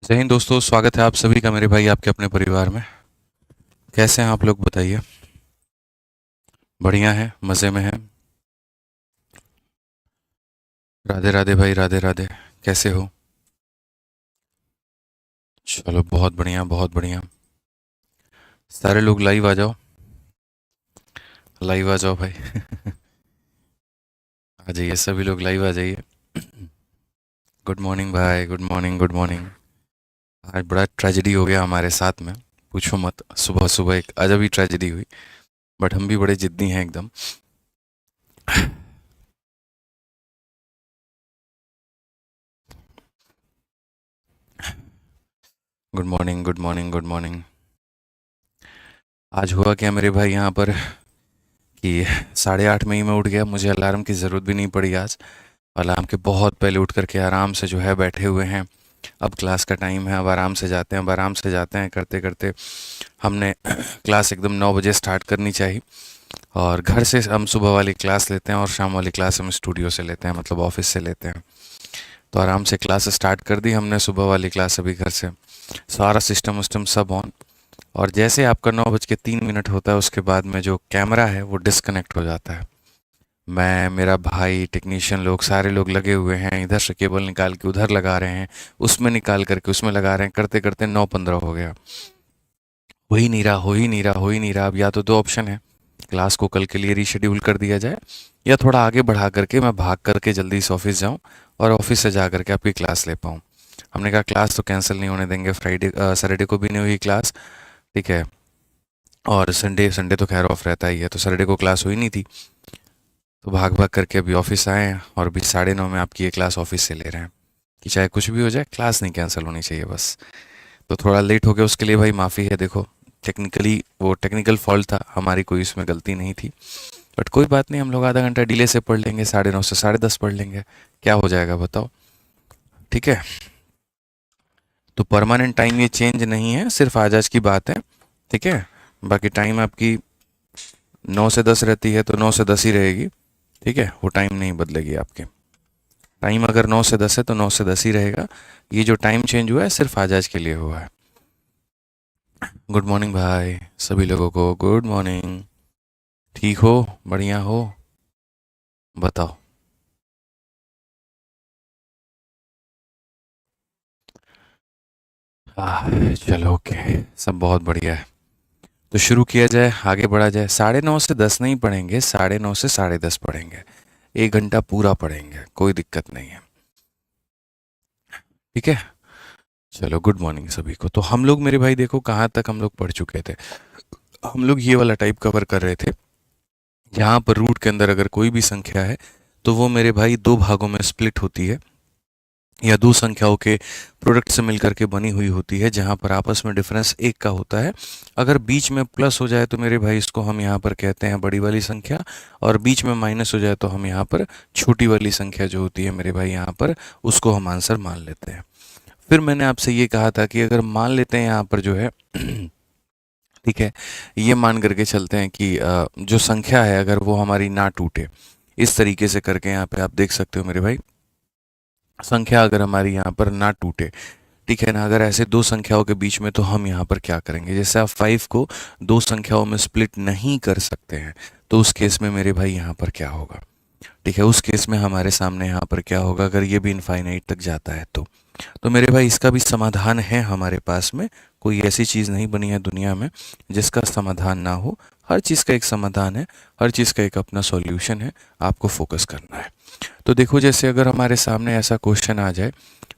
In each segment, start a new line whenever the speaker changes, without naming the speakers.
जय हिंद दोस्तों, स्वागत है आप सभी का मेरे भाई आपके अपने परिवार में। कैसे हैं आप लोग बताइए। बढ़िया है, मज़े में हैं। राधे राधे भाई, राधे राधे। कैसे हो? चलो, बहुत बढ़िया बहुत बढ़िया। सारे लोग लाइव आ जाओ। लाइव आ जाओ भाई। आ जाइए, सभी लोग लाइव आ जाइए। गुड मॉर्निंग भाई, गुड मॉर्निंग गुड मॉर्निंग। आज बड़ा ट्रेजेडी हो गया हमारे साथ में। पूछो मत, सुबह सुबह एक अजब ही ट्रेजेडी हुई। बट हम भी बड़े जिद्दी हैं एकदम। Good morning good morning good morning. आज हुआ क्या मेरे भाई यहाँ पर कि 8:30 में ही मैं उठ गया। मुझे अलार्म की ज़रूरत भी नहीं पड़ी आज। अलार्म के बहुत पहले उठ करके आराम से जो है बैठे हुए हैं। अब क्लास का टाइम है, अब आराम से जाते हैं, अब आराम से जाते हैं करते करते हमने क्लास एकदम 9 बजे स्टार्ट करनी चाहिए। और घर से हम सुबह वाली क्लास लेते हैं और शाम वाली क्लास हम स्टूडियो से लेते हैं, मतलब ऑफिस से लेते हैं। तो आराम से क्लास स्टार्ट कर दी हमने, सुबह वाली क्लास अभी घर से। सारा सिस्टम उस्टम सब ऑन। और जैसे आपका 9:03 होता है, उसके बाद में जो कैमरा है वो डिस्कनेक्ट हो जाता है। मैं, मेरा भाई, टेक्नीशियन लोग, सारे लोग लगे हुए हैं, इधर से केबल निकाल के उधर लगा रहे हैं, उसमें निकाल करके उसमें लगा रहे हैं, करते करते 9:15 हो गया। हो ही नहीं रहा, हो ही नहीं रहा, हो ही नहीं रहा। अब या तो दो ऑप्शन है, क्लास को कल के लिए रीशेड्यूल कर दिया जाए, या थोड़ा आगे बढ़ा करके मैं भाग करके जल्दी से ऑफिस जाऊं और ऑफिस से जा करके आपकी क्लास ले पाऊं। हमने कहा क्लास तो कैंसिल नहीं होने देंगे, फ्राइडे सैटरडे को भी नहीं हुई क्लास। ठीक है। और संडे संडे तो खैर ऑफ रहता ही है, तो सैटरडे को क्लास हुई नहीं थी। तो भाग भाग करके अभी ऑफिस आए हैं और अभी 9:30 में आपकी ये क्लास ऑफिस से ले रहे हैं कि चाहे कुछ भी हो जाए क्लास नहीं कैंसिल होनी चाहिए बस। तो थोड़ा लेट हो गया, उसके लिए भाई माफ़ी है। देखो, टेक्निकली वो टेक्निकल फॉल्ट था, हमारी कोई इसमें गलती नहीं थी। बट कोई बात नहीं, हम लोग आधा घंटा डिले से पढ़ लेंगे, 9:30 से 10:30 पढ़ लेंगे। क्या हो जाएगा बताओ। ठीक है। तो परमानेंट टाइम ये चेंज नहीं है, सिर्फ आज आज की बात है। ठीक है। बाकी टाइम आपकी 9 से 10 रहती है तो 9 से 10 ही रहेगी। ठीक है, वो टाइम नहीं बदलेगी आपके। टाइम अगर 9 से 10 है तो 9 से 10 ही रहेगा। ये जो टाइम चेंज हुआ है सिर्फ आज आज के लिए हुआ है। गुड मॉर्निंग भाई, सभी लोगों को गुड मॉर्निंग। ठीक हो? बढ़िया हो? बताओ। चलो ओके, सब बहुत बढ़िया है। तो शुरू किया जाए, आगे बढ़ा जाए। 9:30 से 10 नहीं पढ़ेंगे, 9:30 से 10:30 पढ़ेंगे। 1 घंटा पूरा पढ़ेंगे, कोई दिक्कत नहीं है। ठीक है। चलो, गुड मॉर्निंग सभी को। तो हम लोग मेरे भाई देखो कहाँ तक हम लोग पढ़ चुके थे। हम लोग ये वाला टाइप कवर कर रहे थे, यहाँ पर रूट के अंदर अगर कोई भी संख्या है तो वो मेरे भाई दो भागों में स्प्लिट होती है, या दो संख्याओं के प्रोडक्ट से मिलकर के बनी हुई होती है, जहाँ पर आपस में डिफरेंस एक का होता है। अगर बीच में प्लस हो जाए तो मेरे भाई इसको हम यहाँ पर कहते हैं बड़ी वाली संख्या, और बीच में माइनस हो जाए तो हम यहाँ पर छोटी वाली संख्या जो होती है मेरे भाई यहाँ पर, उसको हम आंसर मान लेते हैं। फिर मैंने आपसे ये कहा था कि अगर मान लेते हैं यहाँ पर जो है ठीक है, ये मान करके चलते हैं कि जो संख्या है अगर वो हमारी ना टूटे, इस तरीके से करके यहाँ पे आप देख सकते हो मेरे भाई, संख्या अगर हमारी यहाँ पर ना टूटे, ठीक है ना, अगर ऐसे दो संख्याओं के बीच में, तो हम यहाँ पर क्या करेंगे। जैसे आप 5 को दो संख्याओं में स्प्लिट नहीं कर सकते हैं, तो उस केस में मेरे भाई यहाँ पर क्या होगा। ठीक है, उस केस में हमारे सामने यहाँ पर क्या होगा, अगर ये भी इनफाइनाइट तक जाता है तो मेरे भाई इसका भी समाधान है हमारे पास में। कोई ऐसी चीज़ नहीं बनी है दुनिया में जिसका समाधान ना हो। हर चीज़ का एक समाधान है, हर चीज़ का एक अपना सॉल्यूशन है। आपको फोकस करना है। तो देखो, जैसे अगर हमारे सामने ऐसा क्वेश्चन आ जाए,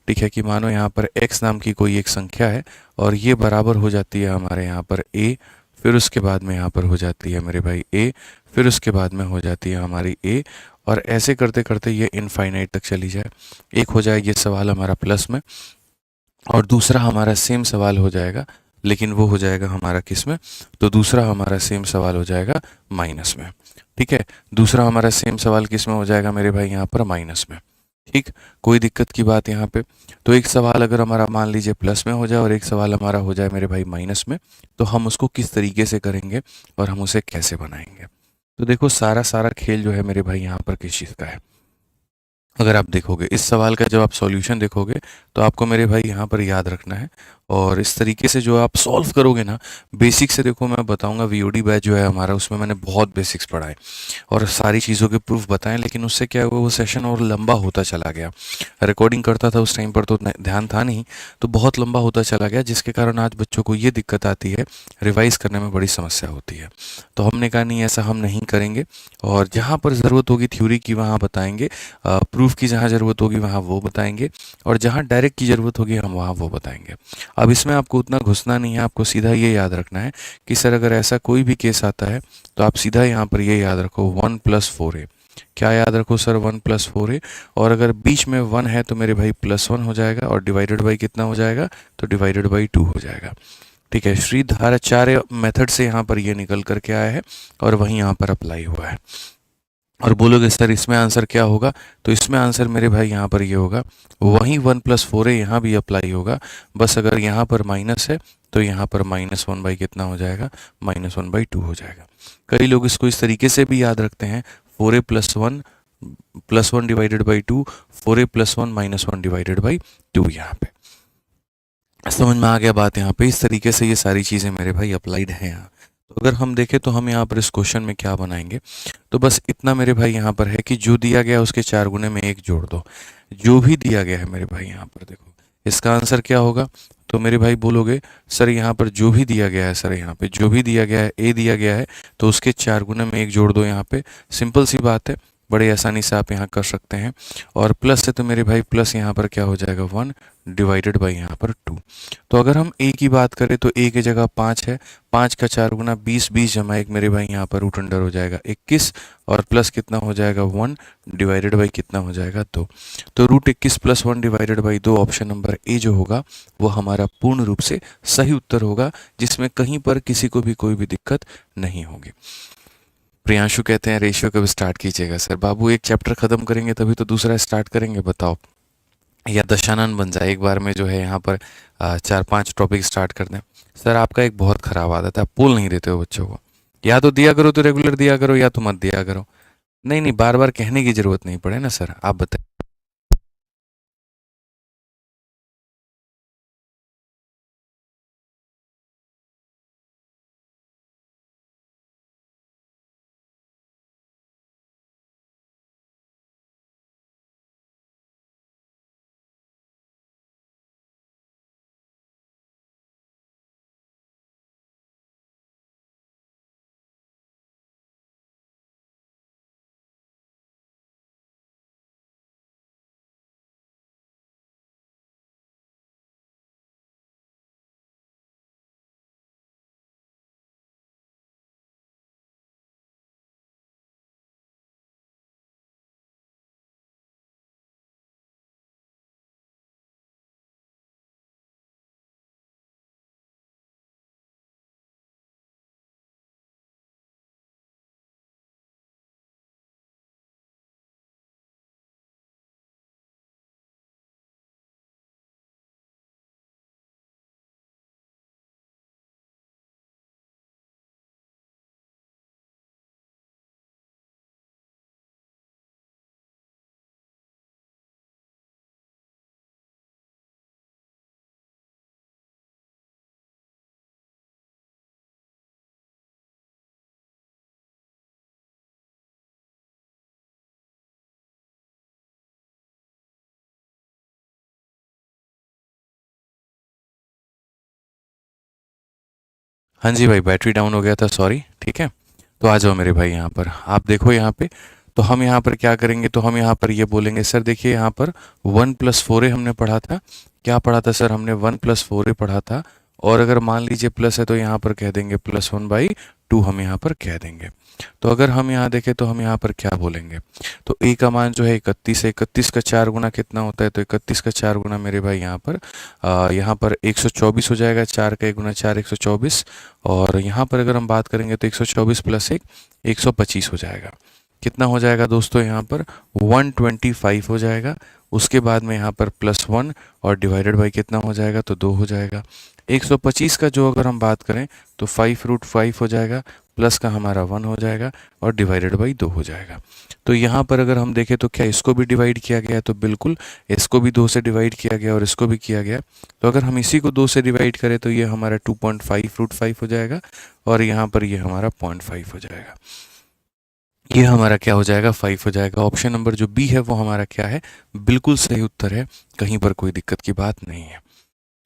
ठीक है, कि मानो यहाँ पर x नाम की कोई एक संख्या है और ये बराबर हो जाती है हमारे यहाँ पर a, फिर उसके बाद में यहाँ पर हो जाती है मेरे भाई a, फिर उसके बाद में हो जाती है हमारी a, और ऐसे करते करते ये इनफाइनाइट तक चली जाए। एक हो जाए ये सवाल हमारा प्लस में, और दूसरा हमारा सेम सवाल हो जाएगा, लेकिन वो हो जाएगा हमारा किस में, तो दूसरा हमारा सेम सवाल हो जाएगा माइनस में। ठीक है, दूसरा हमारा सेम सवाल किस में हो जाएगा मेरे भाई यहाँ पर, माइनस में। ठीक, कोई दिक्कत की बात यहाँ पे। तो एक सवाल अगर हमारा मान लीजिए प्लस में हो जाए और एक सवाल हमारा हो जाए मेरे भाई माइनस में, तो हम उसको किस तरीके से करेंगे और हम उसे कैसे बनाएंगे। तो देखो, सारा सारा खेल जो है मेरे भाई यहाँ पर किस चीज़ का है, अगर आप देखोगे इस सवाल का जब आप सॉल्यूशन देखोगे तो आपको मेरे भाई यहाँ पर याद रखना है, और इस तरीके से जो आप सॉल्व करोगे ना, बेसिक से देखो मैं बताऊंगा, वीओडी बैच जो है हमारा उसमें मैंने बहुत बेसिक्स पढ़ाए और सारी चीज़ों के प्रूफ बताएं, लेकिन उससे क्या हुआ वो सेशन और लंबा होता चला गया। रिकॉर्डिंग करता था उस टाइम पर तो ध्यान था नहीं, तो बहुत लंबा होता चला गया, जिसके कारण आज बच्चों को ये दिक्कत आती है, रिवाइज करने में बड़ी समस्या होती है। तो हमने कहा नहीं ऐसा हम नहीं करेंगे, और जहाँ पर ज़रूरत होगी थ्योरी की वहाँ बताएंगे, प्रूफ की जहाँ ज़रूरत होगी वहाँ वो बताएंगे, और जहाँ डायरेक्ट की ज़रूरत होगी हम वहाँ वो बताएंगे। अब इसमें आपको उतना घुसना नहीं है, आपको सीधा ये याद रखना है कि सर अगर ऐसा कोई भी केस आता है तो आप सीधा यहाँ पर ये याद रखो 1+4a। क्या याद रखो सर? 1+4a, और अगर बीच में 1 है तो मेरे भाई +1 हो जाएगा, और डिवाइडेड बाई कितना हो जाएगा? तो डिवाइडेड बाई 2 हो जाएगा। ठीक है, श्रीधराचार्य मेथड से यहाँ पर ये निकल करके आया है और वहीं यहाँ पर अप्लाई हुआ है। और बोलोगे सर इसमें आंसर क्या होगा? तो इसमें आंसर मेरे भाई यहाँ पर ये होगा, वहीं 1+4a यहाँ भी अप्लाई होगा, बस अगर यहाँ पर माइनस है तो यहाँ पर -1 बाई कितना हो जाएगा? -1/2 हो जाएगा। कई लोग इसको इस तरीके से भी याद रखते हैं, 4a +1 divided by 2, 4a +1 -1 divided by 2। यहाँ पे समझ में आ गया बात? यहाँ पे इस तरीके से ये सारी चीज़ें मेरे भाई अप्लाइड हैं यहाँ। तो अगर हम देखें तो हम यहाँ पर इस क्वेश्चन में क्या बनाएंगे, तो बस इतना मेरे भाई यहाँ पर है कि जो दिया गया है उसके 4 गुने में 1 जोड़ दो। जो भी दिया गया है मेरे भाई यहाँ पर देखो, इसका आंसर क्या होगा? तो मेरे भाई बोलोगे सर यहाँ पर जो भी दिया गया है, सर यहाँ पे जो भी दिया गया है, ए दिया गया है, तो उसके 4 गुने में 1 जोड़ दो। यहाँ पे सिंपल सी बात है, बड़े आसानी से आप यहाँ कर सकते हैं। और प्लस है तो मेरे भाई प्लस यहाँ पर क्या हो जाएगा? 1 डिवाइडेड बाई यहाँ पर 2। तो अगर हम ए की बात करें तो ए की जगह 5 है, 5 का 4 गुना 20, 20 जमा 1 मेरे भाई यहाँ पर रूट अंडर हो जाएगा 21, और प्लस कितना हो जाएगा? 1 डिवाइडेड बाई कितना हो जाएगा? 2। तो √21 + 1 divided by 2, option number A जो होगा वो हमारा पूर्ण रूप से सही उत्तर होगा, जिसमें कहीं पर किसी को भी कोई भी दिक्कत नहीं होगी। प्रियांशु कहते हैं रेशियो कब स्टार्ट कीजिएगा? सर बाबू एक चैप्टर खत्म करेंगे तभी तो दूसरा स्टार्ट करेंगे, बताओ। या दशानन बन जाए एक बार में, जो है यहाँ पर 4-5 टॉपिक स्टार्ट कर दें। सर आपका एक बहुत ख़राब आदत है, आप पोल नहीं देते हो बच्चों को। या तो दिया करो तो रेगुलर दिया करो, या तो मत दिया करो। नहीं नहीं, बार बार कहने की ज़रूरत नहीं पड़े ना सर, आप बताइए। हाँ जी भाई, बैटरी डाउन हो गया था, सॉरी। ठीक है, तो आ जाओ मेरे भाई यहाँ पर, आप देखो यहाँ पे। तो हम यहाँ पर क्या करेंगे, तो हम यहाँ पर ये बोलेंगे सर देखिए यहाँ पर 1+4a हमने पढ़ा था। क्या पढ़ा था सर? हमने 1+4a पढ़ा था। और अगर मान लीजिए प्लस है तो यहाँ पर कह देंगे +1/2 हम यहाँ पर कह देंगे। तो अगर हम यहाँ देखें तो हम यहाँ पर क्या बोलेंगे, तो a का मान जो है 31 है, 31 का 4 गुना कितना होता है? तो 31 का 4 गुना मेरे भाई यहाँ पर 124 हो जाएगा, 4 का 1 गुना 4 124, और यहाँ पर अगर हम बात करेंगे तो 124 + 1 125 हो जाएगा। कितना हो जाएगा दोस्तों? यहाँ पर 125 हो जाएगा। उसके बाद में यहाँ पर +1 और डिवाइडेड बाई कितना हो जाएगा? तो 2 हो जाएगा। 125 का जो अगर हम बात करें तो 5√5 हो जाएगा, प्लस का हमारा 1 हो जाएगा और डिवाइडेड बाई 2 हो जाएगा। तो यहाँ पर अगर हम देखें तो क्या इसको भी डिवाइड किया गया है, तो बिल्कुल इसको भी 2 से डिवाइड किया गया और इसको भी किया गया। तो अगर हम इसी को 2 से डिवाइड करें तो ये हमारा 2.5 रूट 5 हो जाएगा और यहाँ पर ये हमारा 0.5 हो जाएगा। ये हमारा क्या हो जाएगा, 5 हो जाएगा। ऑप्शन नंबर जो बी है वो हमारा क्या है, बिल्कुल सही उत्तर है। कहीं पर कोई दिक्कत की बात नहीं है,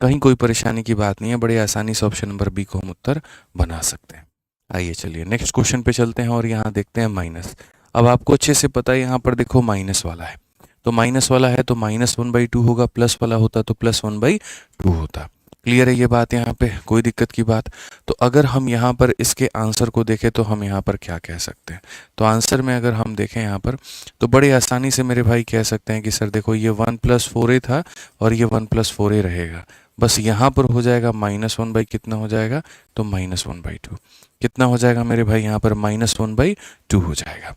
कहीं कोई परेशानी की बात नहीं है, बड़े आसानी से ऑप्शन नंबर बी को हम उत्तर बना सकते हैं। आइए चलिए नेक्स्ट क्वेश्चन पे चलते हैं और यहाँ देखते हैं माइनस। अब आपको अच्छे से पता है, यहाँ पर देखो माइनस वाला है, तो माइनस वाला है तो -1/2 होगा, प्लस वाला होता तो +1/2 होता। क्लियर है ये बात, यहाँ पे कोई दिक्कत की बात। तो अगर हम यहाँ पर इसके आंसर को देखें तो हम यहाँ पर क्या कह सकते हैं, तो आंसर में अगर हम देखें यहाँ पर तो बड़े आसानी से मेरे भाई कह सकते हैं कि सर देखो ये 1 + 4a था और ये 1 + 4a रहेगा, बस यहाँ पर हो जाएगा -1 कितना हो जाएगा, तो -1/2 कितना हो जाएगा मेरे भाई, यहाँ पर -1/2 हो जाएगा।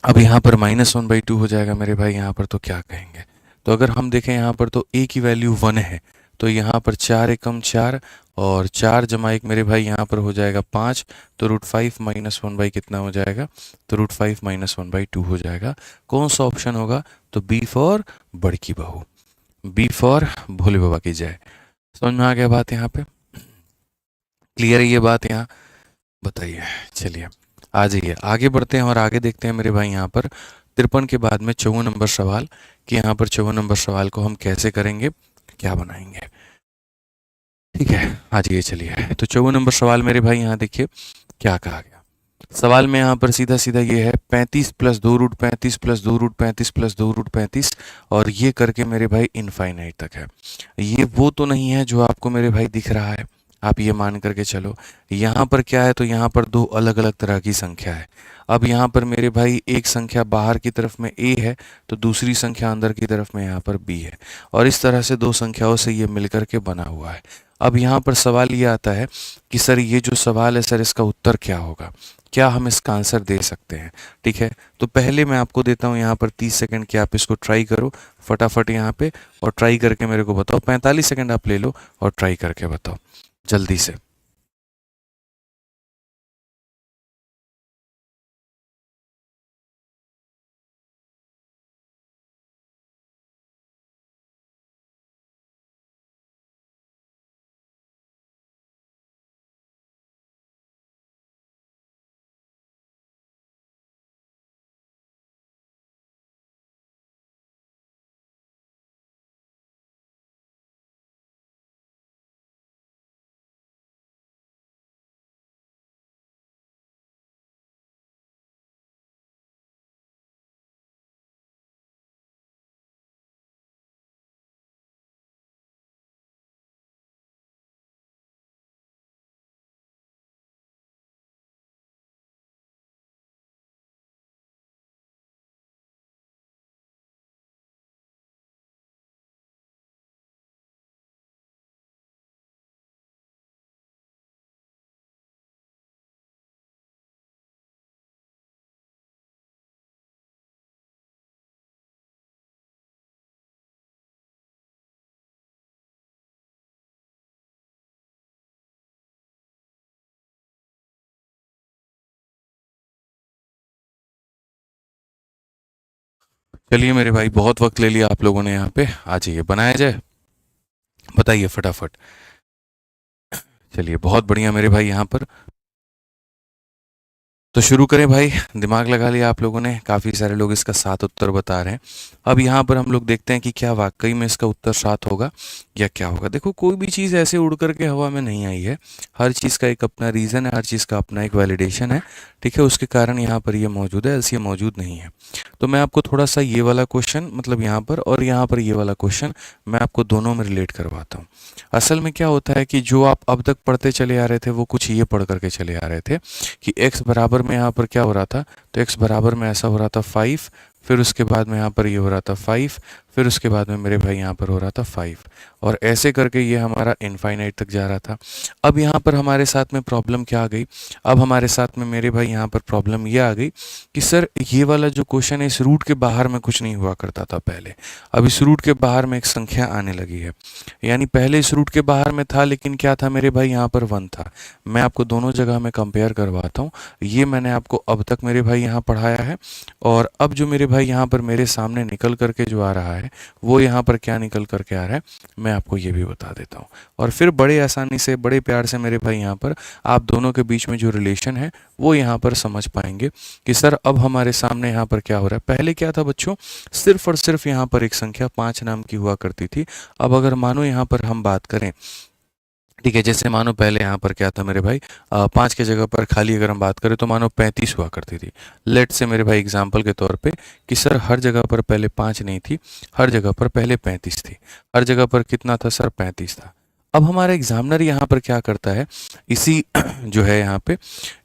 अब यहाँ पर -1/2 हो जाएगा मेरे भाई, यहाँ पर तो क्या कहेंगे, तो अगर हम देखें यहाँ पर तो a की वैल्यू 1 है, तो यहाँ पर 4 एकम 4 और 4 जमा 1 मेरे भाई यहाँ पर हो जाएगा 5, तो √5 -1 कितना हो जाएगा, तो √5 -1/2 हो जाएगा। कौन सा ऑप्शन होगा, तो बी फॉर बड़की बहू, बी फॉर भोले बाबा की जय। समझ में आ गया बात, यहाँ पे क्लियर है ये बात, यहाँ बताइए। चलिए आ जाइए आगे बढ़ते हैं और आगे देखते हैं मेरे भाई यहाँ पर 53 के बाद में 54 नंबर सवाल, कि यहाँ पर 54 नंबर सवाल को हम कैसे करेंगे, क्या बनाएंगे। ठीक है आ जाइए चलिए, तो 54 नंबर सवाल मेरे भाई यहाँ देखिए क्या कहा गया। सवाल में यहाँ पर सीधा सीधा ये है 35 + 2 √35 + 2 √35 + 2 √35 और ये करके मेरे भाई इनफाइनाइट तक है। ये वो तो नहीं है जो आपको मेरे भाई दिख रहा है, आप ये मान करके चलो। यहाँ पर क्या है, तो यहाँ पर दो अलग अलग तरह की संख्या है। अब यहाँ पर मेरे भाई एक संख्या बाहर की तरफ में a है, तो दूसरी संख्या अंदर की तरफ में यहाँ पर b है, और इस तरह से दो संख्याओं से ये मिलकर के बना हुआ है। अब यहाँ पर सवाल ये आता है कि सर ये जो सवाल है सर इसका उत्तर क्या होगा, क्या हम इसका आंसर दे सकते हैं। ठीक है, तो पहले मैं आपको देता हूँ यहाँ पर 30 सेकंड कि आप इसको ट्राई करो फटाफट यहाँ पे, और ट्राई करके मेरे को बताओ। 45 सेकंड आप ले लो और ट्राई करके बताओ जल्दी से। चलिए मेरे भाई बहुत वक्त ले लिया आप लोगों ने, यहाँ पे आ जाइए बनाया जाए, बताइए फटाफट। चलिए बहुत बढ़िया मेरे भाई, यहाँ पर तो शुरू करें भाई। दिमाग लगा लिया आप लोगों ने, काफ़ी सारे लोग इसका 7 उत्तर बता रहे हैं। अब यहाँ पर हम लोग देखते हैं कि क्या वाकई में इसका उत्तर 7 होगा या क्या होगा। देखो कोई भी चीज़ ऐसे उड़ करके हवा में नहीं आई है, हर चीज़ का एक अपना रीज़न है, हर चीज़ का अपना एक वैलिडेशन है। ठीक है, उसके कारण यहाँ पर ये मौजूद है, ऐसे ये मौजूद नहीं है। तो मैं आपको थोड़ा सा ये वाला क्वेश्चन, मतलब यहाँ पर और यहाँ पर ये वाला क्वेश्चन, मैं आपको दोनों में रिलेट करवाता हूँ। असल में क्या होता है कि जो आप अब तक पढ़ते चले आ रहे थे वो कुछ ये पढ़ करके चले आ रहे थे कि x बराबर में यहाँ पर क्या हो रहा था, तो x बराबर में ऐसा हो रहा था 5, फिर उसके बाद में यहाँ पर ये हो रहा था 5, फिर उसके बाद में मेरे भाई यहाँ पर हो रहा था 5, और ऐसे करके ये हमारा इनफाइनाइट तक जा रहा था। अब यहाँ पर हमारे साथ में प्रॉब्लम क्या आ गई, अब हमारे साथ में मेरे भाई यहाँ पर प्रॉब्लम ये आ गई कि सर ये वाला जो क्वेश्चन है इस रूट के बाहर में कुछ नहीं हुआ करता था पहले, अब इस रूट के बाहर में एक संख्या आने लगी है। यानी पहले इस रूट के बाहर में था लेकिन क्या था मेरे भाई, यहाँ पर 1 था। मैं आपको दोनों जगह में कंपेयर करवाता हूँ, ये मैंने आपको अब तक मेरे भाई यहाँ पढ़ाया है, और अब जो मेरे भाई यहाँ पर मेरे सामने निकल करके जो आ रहा है वो यहाँ पर क्या निकल करके आ रहा है मैं आपको ये भी बता देता हूँ। और फिर बड़े आसानी से बड़े प्यार से मेरे भाई यहाँ पर आप दोनों के बीच में जो रिलेशन है वो यहाँ पर समझ पाएंगे कि सर अब हमारे सामने यहाँ पर क्या हो रहा है। पहले क्या था बच्चों, सिर्फ और सिर्फ यहाँ पर एक संख्या 5 नाम की हुआ करती थी। अब अगर मानो यहाँ पर हम बात करें, ठीक है, जैसे मानो पहले यहाँ पर क्या था मेरे भाई, 5 के जगह पर खाली अगर हम बात करें तो मानो 35 हुआ करती थी। लेट से मेरे भाई एग्जाम्पल के तौर पे कि सर हर जगह पर पहले 5 नहीं थी, हर जगह पर पहले 35 थी। हर जगह पर कितना था सर, 35 था। अब हमारा एग्जामिनर यहाँ पर क्या करता है, इसी जो है यहाँ पे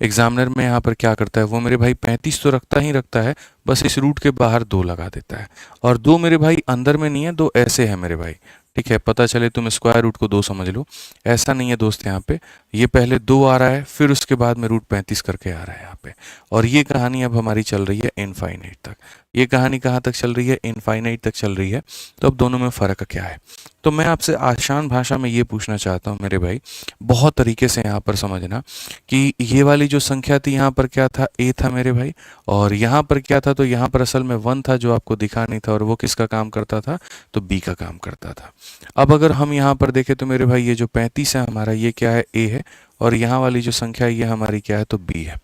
एग्जामिनर में यहाँ पर क्या करता है, वो मेरे भाई 35 तो रखता ही रखता है, बस इस रूट के बाहर 2 लगा देता है। और 2 मेरे भाई अंदर में नहीं है, 2 ऐसे है मेरे भाई, ठीक है। पता चले तुम स्क्वायर रूट को 2 समझ लो, ऐसा नहीं है दोस्त। यहाँ पे ये पहले 2 आ रहा है, फिर उसके बाद में रूट 35 करके आ रहा है यहाँ पे। और ये कहानी अब हमारी चल रही है इनफाइनाइट तक। ये कहानी कहाँ तक चल रही है, इनफाइनाइट तक चल रही है। तो अब दोनों में फ़र्क क्या है, तो मैं आपसे आसान भाषा में ये पूछना चाहता हूँ मेरे भाई, बहुत तरीके से यहाँ पर समझना कि ये वाली जो संख्या थी यहाँ पर क्या था, ए था मेरे भाई, और यहाँ पर क्या था, तो यहाँ पर असल में 1 था जो आपको दिखा नहीं था, और वो किसका काम करता था, तो बी का काम करता था। अब अगर हम यहाँ पर देखें तो मेरे भाई ये जो 35 है हमारा, ये क्या है, ए है, और यहाँ वाली जो संख्या है ये हमारी क्या है, तो बी है।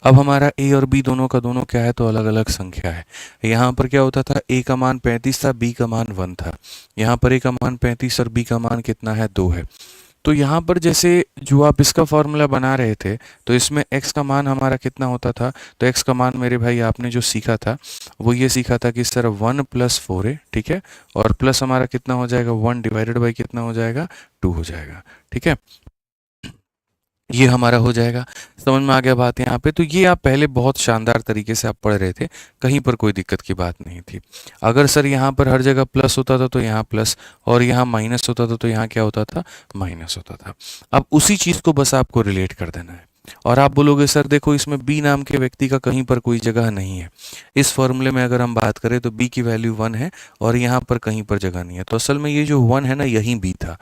अब हमारा ए और बी दोनों का दोनों क्या है, तो अलग अलग संख्या है। यहाँ पर क्या होता था, ए का मान 35 था, बी का मान 1 था। यहाँ पर ए का मान 35 और बी का मान कितना है, 2 है। तो यहाँ पर जैसे जो आप इसका फॉर्मूला बना रहे थे, तो इसमें x का मान हमारा कितना होता था, तो x का मान मेरे भाई आपने जो सीखा था वो ये सीखा था कि सर 1 + 4 है, ठीक है, और प्लस हमारा कितना हो जाएगा, 1 डिवाइडेड बाई कितना हो जाएगा, 2 हो जाएगा, ठीक है। ये हमारा हो जाएगा। समझ में आ गया बात यहाँ पे। तो ये आप पहले बहुत शानदार तरीके से आप पढ़ रहे थे, कहीं पर कोई दिक्कत की बात नहीं थी। अगर सर यहाँ पर हर जगह प्लस होता था तो यहाँ प्लस, और यहाँ माइनस होता था तो यहाँ क्या होता था, माइनस होता था। अब उसी चीज़ को बस आपको रिलेट कर देना है। और आप बोलोगे सर देखो इसमें बी नाम के व्यक्ति का कहीं पर कोई जगह नहीं है। इस फॉर्मूले में अगर हम बात करें तो बी की वैल्यू 1 है और यहाँ पर कहीं पर जगह नहीं है। तो असल में ये जो 1 है ना, यही बी था।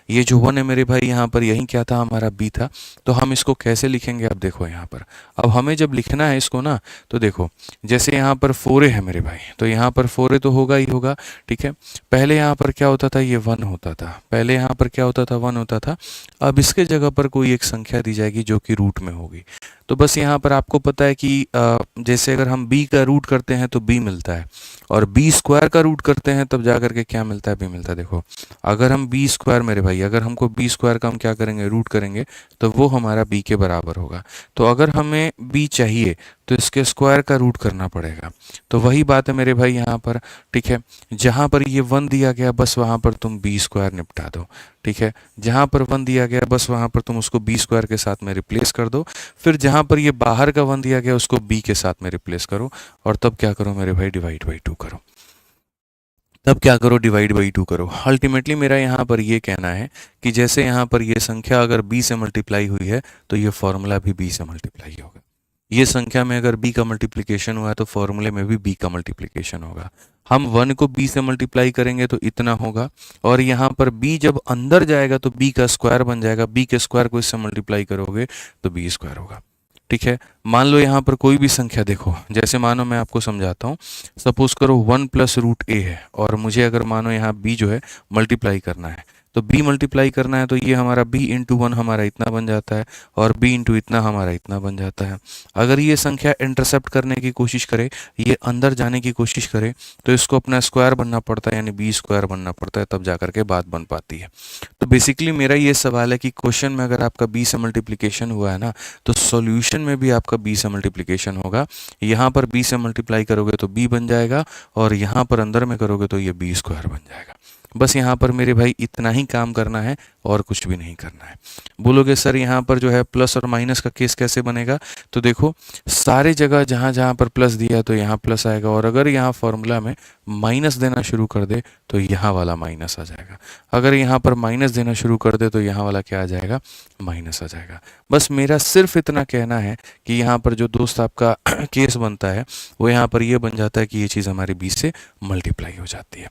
ये जो 1 है मेरे भाई यहाँ पर यही क्या था, हमारा बी था। तो हम इसको कैसे लिखेंगे, अब देखो यहाँ पर, अब हमें जब लिखना है इसको ना, तो देखो जैसे यहाँ पर 4a है मेरे भाई, तो यहाँ पर 4a तो होगा ही होगा, ठीक है। पहले यहाँ पर क्या होता था, ये 1 होता था, पहले यहाँ पर क्या होता था, 1 होता था। अब इसके जगह पर कोई एक संख्या दी जाएगी जो कि रूट में होगी। तो बस यहाँ पर आपको पता है कि जैसे अगर हम b का रूट करते हैं तो b मिलता है, और b स्क्वायर का रूट करते हैं तब जा करके क्या मिलता है, b मिलता है। देखो अगर हम b स्क्वायर मेरे भाई, अगर हमको b स्क्वायर का हम क्या करेंगे, रूट करेंगे, तो वो हमारा b के बराबर होगा। तो अगर हमें b चाहिए तो इसके स्क्वायर का रूट करना पड़ेगा। तो वही बात है मेरे भाई यहाँ पर, ठीक है। जहाँ पर ये 1 दिया गया बस वहाँ पर तुम b स्क्वायर निपटा दो, ठीक है। जहाँ पर 1 दिया गया बस वहाँ पर तुम उसको b स्क्वायर के साथ में रिप्लेस कर दो। फिर जहाँ पर ये बाहर का 1 दिया गया उसको b के साथ में रिप्लेस करो, और तब क्या करो मेरे भाई, डिवाइड बाई 2 करो। तब क्या करो, डिवाइड बाई 2 करो। अल्टीमेटली मेरा यहाँ पर ये कहना है कि जैसे यहाँ पर ये संख्या अगर b से मल्टीप्लाई हुई है तो ये फॉर्मूला भी b से मल्टीप्लाई होगा। ये संख्या में अगर b का मल्टीप्लिकेशन हुआ है तो फॉर्मूले में भी b का मल्टीप्लिकेशन होगा। हम 1 को b से मल्टीप्लाई करेंगे तो इतना होगा, और यहाँ पर b जब अंदर जाएगा तो b का स्क्वायर बन जाएगा। b के स्क्वायर को इससे मल्टीप्लाई करोगे तो b स्क्वायर होगा, ठीक है। मान लो यहाँ पर कोई भी संख्या देखो, जैसे मानो मैं आपको समझाता हूँ। सपोज करो 1 + √a है, और मुझे अगर मानो यहाँ b जो है मल्टीप्लाई करना है, तो b मल्टीप्लाई करना है तो ये हमारा b × 1 हमारा इतना बन जाता है, और b × इतना हमारा इतना बन जाता है। अगर ये संख्या इंटरसेप्ट करने की कोशिश करे, ये अंदर जाने की कोशिश करे, तो इसको अपना स्क्वायर बनना पड़ता है, यानी b स्क्वायर बनना पड़ता है, तब जा करके बात बन पाती है। तो बेसिकली मेरा ये सवाल है कि क्वेश्चन में अगर आपका b से मल्टीप्लिकेशन हुआ है ना, तो सॉल्यूशन में भी आपका b से मल्टीप्लिकेशन होगा। यहाँ पर b से मल्टीप्लाई करोगे तो b बन जाएगा, और यहाँ पर अंदर में करोगे तो ये b स्क्वायर बन जाएगा। बस यहाँ पर मेरे भाई इतना ही काम करना है और कुछ भी नहीं करना है। बोलोगे सर यहाँ पर जो है प्लस और माइनस का केस कैसे बनेगा, तो देखो सारे जगह जहाँ जहाँ पर प्लस दिया तो यहाँ प्लस आएगा, और अगर यहाँ फॉर्मूला में माइनस देना शुरू कर दे तो यहाँ वाला माइनस आ जाएगा, अगर यहाँ पर माइनस देना शुरू कर दे तो यहाँ वाला क्या आ जाएगा, माइनस आ जाएगा। बस मेरा सिर्फ इतना कहना है कि यहाँ पर जो दोस्त आपका केस बनता है वो यहाँ पर ये बन जाता है कि ये चीज़ हमारी 20 से मल्टीप्लाई हो जाती है।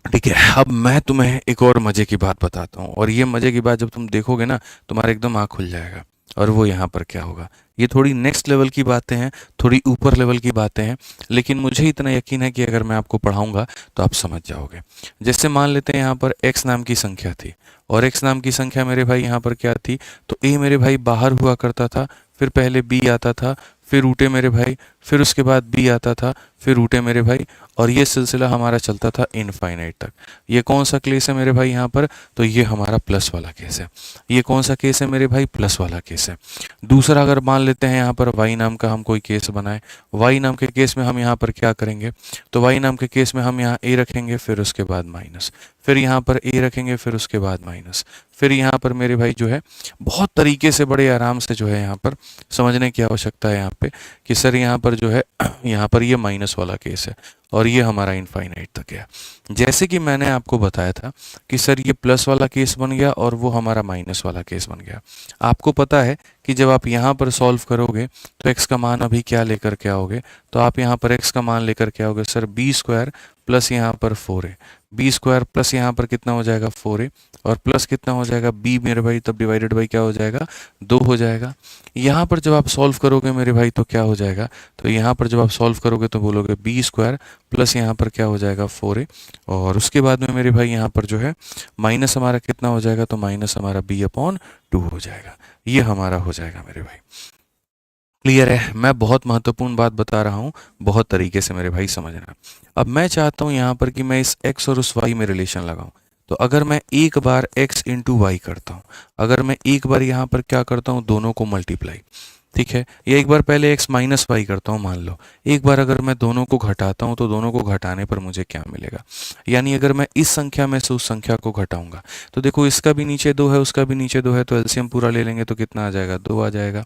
ठीक है, अब मैं तुम्हें एक और मज़े की बात बताता हूँ, और ये मज़े की बात जब तुम देखोगे ना तुम्हारा एकदम आँख खुल जाएगा। और वो यहाँ पर क्या होगा, ये थोड़ी नेक्स्ट लेवल की बातें हैं, थोड़ी ऊपर लेवल की बातें हैं, लेकिन मुझे इतना यकीन है कि अगर मैं आपको पढ़ाऊँगा तो आप समझ जाओगे। जैसे मान लेते हैं यहाँ पर x नाम की संख्या थी, और x नाम की संख्या मेरे भाई यहाँ पर क्या थी, तो a मेरे भाई बाहर हुआ करता था, फिर पहले b आता था, फिर रूटे मेरे भाई, फिर उसके बाद b आता था, फिर रूटे मेरे भाई, और ये सिलसिला हमारा चलता था इनफाइनाइट तक। ये कौन सा केस है मेरे भाई यहाँ पर, तो ये हमारा प्लस वाला केस है। ये कौन सा केस है मेरे भाई, प्लस वाला केस है। दूसरा अगर मान लेते हैं यहाँ पर y नाम का हम कोई केस बनाए, y नाम के केस में हम यहाँ पर क्या करेंगे, तो y नाम के केस में हम यहाँ a रखेंगे, फिर उसके बाद माइनस, फिर यहाँ पर a रखेंगे, फिर उसके बाद माइनस, फिर यहाँ पर मेरे भाई जो है बहुत तरीके से बड़े आराम से जो है यहाँ पर समझने की आवश्यकता है यहाँ पे कि सर यहाँ पर जो है यहाँ पर ये माइनस वाला केस है और ये हमारा इनफाइनाइट तक है। जैसे कि मैंने आपको बताया था कि सर ये प्लस वाला केस बन गया और वो हमारा माइनस वाला केस बन गया। आपको पता है कि जब आप यहाँ पर सॉल्व करोगे तो x का मान अभी क्या लेकर के आओगे, तो आप यहाँ पर x का मान लेकर के आओगे सर b स्क्वायर प्लस यहाँ पर 4a, b स्क्वायर प्लस यहाँ पर कितना हो जाएगा 4a, और प्लस कितना हो जाएगा b मेरे भाई, तब डिवाइडेड बाई क्या हो जाएगा 2 हो जाएगा। यहाँ पर जब आप सॉल्व करोगे मेरे भाई तो क्या हो जाएगा, तो यहाँ पर जब आप सॉल्व करोगे तो बोलोगे b स्क्वायर प्लस यहाँ पर क्या हो जाएगा 4a, और उसके बाद में मेरे भाई यहाँ पर जो है माइनस हमारा कितना हो जाएगा, तो माइनस हमारा b/2 हो जाएगा। ये हमारा हो जाएगा मेरे भाई। क्लियर है, मैं बहुत महत्वपूर्ण बात बता रहा हूँ, बहुत तरीके से मेरे भाई समझना। अब मैं चाहता हूँ यहाँ पर कि मैं इस x और उस y में रिलेशन लगाऊं। तो अगर मैं एक बार x इंटू वाई करता हूँ, अगर मैं एक बार यहाँ पर क्या करता हूँ, दोनों को मल्टीप्लाई, ठीक है, या एक बार पहले x माइनस वाई करता हूँ, मान लो एक बार अगर मैं दोनों को घटाता हूँ तो दोनों को घटाने पर मुझे क्या मिलेगा, यानी अगर मैं इस संख्या में से उस संख्या को घटाऊंगा तो देखो इसका भी नीचे 2 है, उसका भी नीचे 2 है, तो एलसीएम पूरा ले लेंगे तो कितना आ जाएगा, 2 आ जाएगा।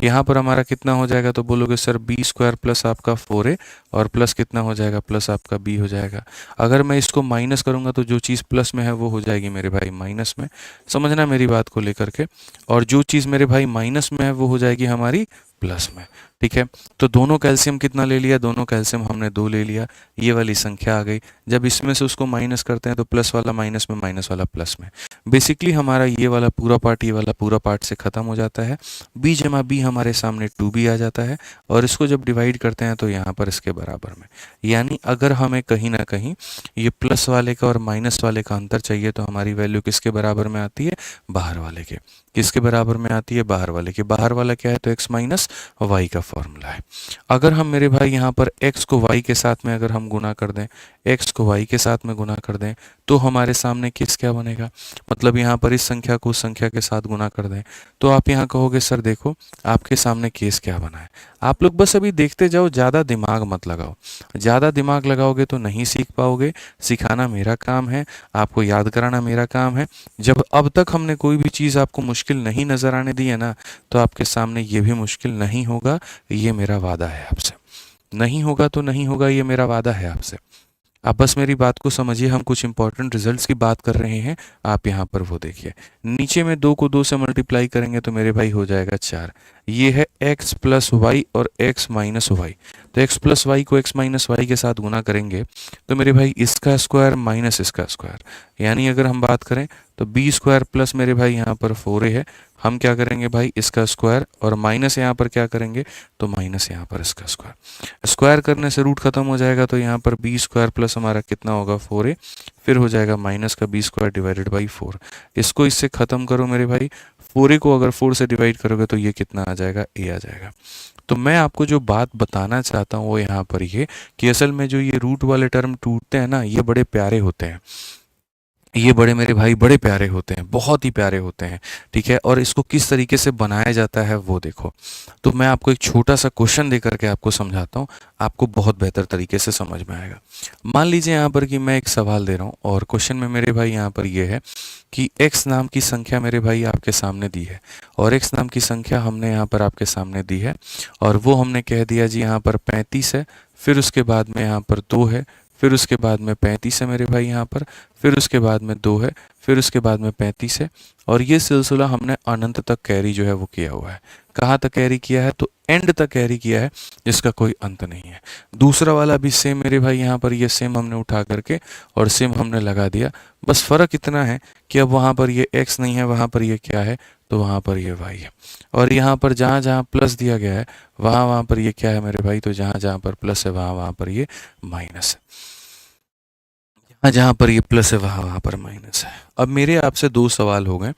यहाँ पर हमारा कितना हो जाएगा, तो बोलोगे सर b स्क्वायर प्लस आपका 4a और प्लस कितना हो जाएगा, प्लस आपका b हो जाएगा। अगर मैं इसको माइनस करूँगा तो जो चीज़ प्लस में है वो हो जाएगी मेरे भाई माइनस में, समझना मेरी बात को लेकर के, और जो चीज़ मेरे भाई माइनस में है वो हो जाएगी हमारी प्लस में। ठीक है, तो दोनों कैल्शियम कितना ले लिया, दोनों कैल्शियम हमने 2 ले लिया, ये वाली संख्या आ गई। जब इसमें से उसको माइनस करते हैं तो प्लस वाला माइनस में, माइनस वाला प्लस में, बेसिकली हमारा ये वाला पूरा पार्ट ये वाला पूरा पार्ट से ख़त्म हो जाता है। b जमा b हमारे सामने 2b आ जाता है, और इसको जब डिवाइड करते हैं तो यहाँ पर इसके बराबर में, यानी अगर हमें कहीं ना कहीं ये प्लस वाले का और माइनस वाले का अंतर चाहिए तो हमारी वैल्यू किसके बराबर में आती है, बाहर वाले के। किसके बराबर में आती है, बाहर वाले के। बाहर वाला क्या है, तो x माइनस वाई का फॉर्मूला है। अगर हम मेरे भाई यहाँ पर x को y के साथ में अगर हम गुना कर दें, x को y के साथ में गुना कर दें तो हमारे सामने किस क्या बनेगा, मतलब यहाँ पर इस संख्या को उस संख्या के साथ गुना कर दें तो आप यहाँ कहोगे सर देखो आपके सामने केस क्या बना है। आप लोग बस अभी देखते जाओ, ज़्यादा दिमाग मत लगाओ, ज़्यादा दिमाग लगाओगे तो नहीं सीख पाओगे। सिखाना मेरा काम है, आपको याद कराना मेरा काम है। जब अब तक हमने कोई भी चीज़ आपको मुश्किल नहीं नज़र आने दी है ना, तो आपके सामने ये भी मुश्किल नहीं होगा, ये मेरा वादा है आपसे। नहीं होगा तो नहीं होगा, ये मेरा वादा है आपसे। आप बस मेरी बात को समझिए, हम कुछ इंपॉर्टेंट रिजल्ट्स की बात कर रहे हैं। आप यहाँ पर वो देखिए, नीचे में 2 को 2 से मल्टीप्लाई करेंगे तो मेरे भाई हो जाएगा 4। ये है x प्लस वाई और x माइनस वाई, तो x प्लस वाई को x माइनस वाई के साथ गुना करेंगे तो मेरे भाई इसका स्क्वायर माइनस इसका स्क्वायर, यानी अगर हम बात करें तो b स्क्वायर प्लस मेरे भाई यहाँ पर 4a है, हम क्या करेंगे भाई इसका स्क्वायर, और माइनस यहाँ पर क्या करेंगे, तो माइनस यहाँ पर इसका स्क्वायर। स्क्वायर करने से रूट खत्म हो जाएगा तो यहाँ पर b स्क्वायर प्लस हमारा कितना होगा 4a, फिर हो जाएगा माइनस का b स्क्वायर डिवाइडेड बाई 4। इसको इससे ख़त्म करो मेरे भाई, 4a को अगर 4 से डिवाइड करोगे तो ये कितना आ जाएगा, a आ जाएगा। तो मैं आपको जो बात बताना चाहता हूँ वो यहाँ पर ये कि असल में जो ये रूट वाले टर्म टूटते हैं ना, ये बड़े प्यारे होते हैं। ये बड़े मेरे भाई बड़े प्यारे होते हैं, बहुत ही प्यारे होते हैं। ठीक है, और इसको किस तरीके से बनाया जाता है वो देखो। तो मैं आपको एक छोटा सा क्वेश्चन दे करके आपको समझाता हूँ, आपको बहुत बेहतर तरीके से समझ में आएगा। मान लीजिए यहाँ पर कि मैं एक सवाल दे रहा हूँ और क्वेश्चन में मेरे भाई यहाँ पर ये है कि x नाम की संख्या मेरे भाई आपके सामने दी है, और x नाम की संख्या हमने यहाँ पर आपके सामने दी है, और वो हमने कह दिया जी यहाँ पर 35 है, फिर उसके बाद में यहाँ पर 2 है, फिर उसके बाद में 35 है मेरे भाई यहाँ पर, फिर उसके बाद में 2 है, फिर उसके बाद में 35 है, और ये सिलसिला हमने अनंत तक कैरी जो है वो किया हुआ है। कहाँ तक कैरी किया है? तो एंड तक कैरी किया है, जिसका कोई अंत नहीं है। दूसरा वाला भी सेम मेरे भाई यहाँ पर, ये सेम हमने उठा करके और सेम हमने लगा दिया। बस फ़र्क इतना है कि अब वहाँ पर ये x नहीं है, वहाँ पर ये क्या है? तो वहाँ पर ये y है। और यहाँ पर जहाँ जहाँ प्लस दिया गया है वहाँ वहाँ पर ये क्या है मेरे भाई? तो जहाँ जहाँ पर प्लस है वहाँ वहाँ पर ये माइनस है। हाँ, जहाँ पर ये प्लस है वहाँ वहाँ पर माइनस है। अब मेरे आपसे दो सवाल हो गए।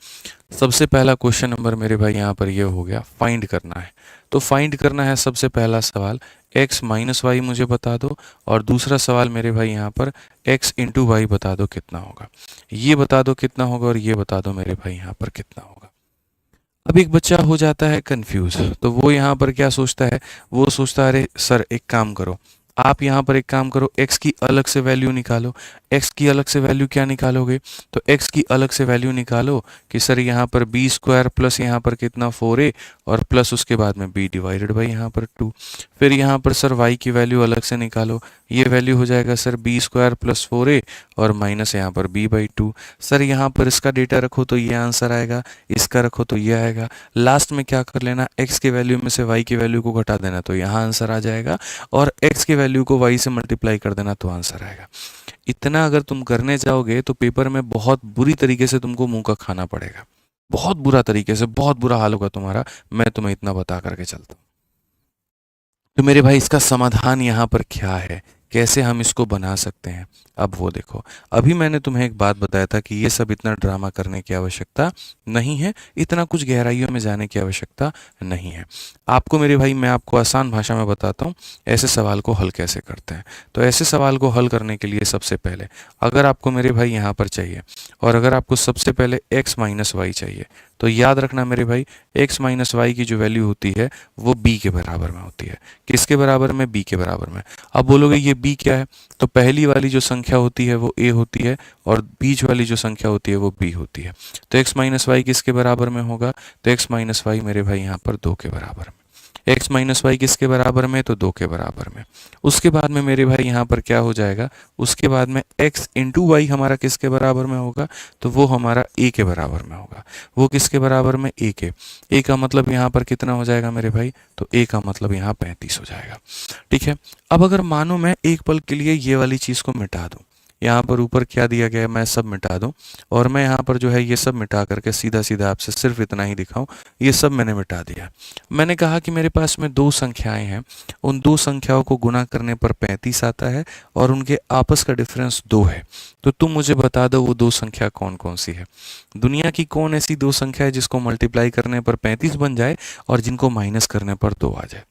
सबसे पहला क्वेश्चन नंबर मेरे भाई यहाँ पर ये हो गया, फाइंड करना है। तो फाइंड करना है सबसे पहला सवाल, x माइनस वाई मुझे बता दो, और दूसरा सवाल मेरे भाई यहाँ पर x इंटू वाई बता दो कितना होगा। ये बता दो कितना होगा और ये बता दो मेरे भाई यहाँ पर कितना होगा। अब एक बच्चा हो जाता है कंफ्यूज, तो वो यहाँ पर क्या सोचता है? वो सोचता है अरे सर एक काम करो, आप यहाँ पर एक काम करो, x की अलग से वैल्यू निकालो। x की अलग से वैल्यू क्या निकालोगे? तो x की अलग से वैल्यू निकालो कि सर यहाँ पर बी स्क्वायर प्लस यहाँ पर कितना 4a, और प्लस उसके बाद में b डिवाइडेड बाई यहाँ पर 2। फिर यहाँ पर सर y की वैल्यू अलग से निकालो, ये वैल्यू हो जाएगा sir B square plus 4a और माइनस यहाँ पर b बाई 2। सर यहाँ पर इसका डेटा रखो तो ये आंसर आएगा, इसका रखो तो ये आएगा। लास्ट में क्या कर लेना, x के वैल्यू में से y की वैल्यू को घटा देना तो यहाँ आंसर आ जाएगा, और x की वैल्यू को y से मल्टीप्लाई कर देना तो आंसर आएगा। इतना अगर तुम करने जाओगे तो पेपर में बहुत बुरी तरीके से तुमको मुंह का खाना पड़ेगा, बहुत बुरा तरीके से, बहुत बुरा हाल होगा तुम्हारा। मैं तुम्हें इतना बता करके चलता हूँ। तो मेरे भाई इसका समाधान यहाँ पर क्या है, कैसे हम इसको बना सकते हैं? अब वो देखो, अभी मैंने तुम्हें एक बात बताया था कि ये सब इतना ड्रामा करने की आवश्यकता नहीं है, इतना कुछ गहराइयों में जाने की आवश्यकता नहीं है। आपको मेरे भाई मैं आपको आसान भाषा में बताता हूँ ऐसे सवाल को हल कैसे करते हैं। तो ऐसे सवाल को हल करने के लिए सबसे पहले अगर आपको मेरे भाई यहाँ पर चाहिए, और अगर आपको सबसे पहले x माइनस वाई चाहिए, तो याद रखना मेरे भाई x माइनस वाई की जो वैल्यू होती है वो b के बराबर में होती है। किसके बराबर में? b के बराबर में। अब बोलोगे ये b क्या है? तो पहली वाली जो संख्या होती है वो a होती है, और बीच वाली जो संख्या होती है वो b होती है। तो x माइनस वाई किसके बराबर में होगा? तो x माइनस वाई मेरे भाई यहाँ पर 2 के बराबर में। x माइनस वाई किसके बराबर में? तो 2 के बराबर में। उसके बाद में मेरे भाई यहाँ पर क्या हो जाएगा? उसके बाद में x इंटू वाई हमारा किसके बराबर में होगा? तो वो हमारा a के बराबर में होगा। वो किसके बराबर में? a के। a का मतलब यहाँ पर कितना हो जाएगा मेरे भाई? तो a का मतलब यहाँ 35 हो जाएगा। ठीक है, अब अगर मानो मैं एक पल के लिए ये वाली चीज़ को मिटा दूँ, यहाँ पर ऊपर क्या दिया गया है मैं सब मिटा दूं, और मैं यहाँ पर जो है ये सब मिटा करके सीधा सीधा आपसे सिर्फ इतना ही दिखाऊं, ये सब मैंने मिटा दिया। मैंने कहा कि मेरे पास में दो संख्याएं हैं, उन दो संख्याओं को गुना करने पर 35 आता है, और उनके आपस का डिफरेंस 2 है। तो तुम मुझे बता दो वो दो संख्या कौन कौन सी है? दुनिया की कौन ऐसी दो संख्या है जिसको मल्टीप्लाई करने पर 35 बन जाए और जिनको माइनस करने पर 2 आ जाए?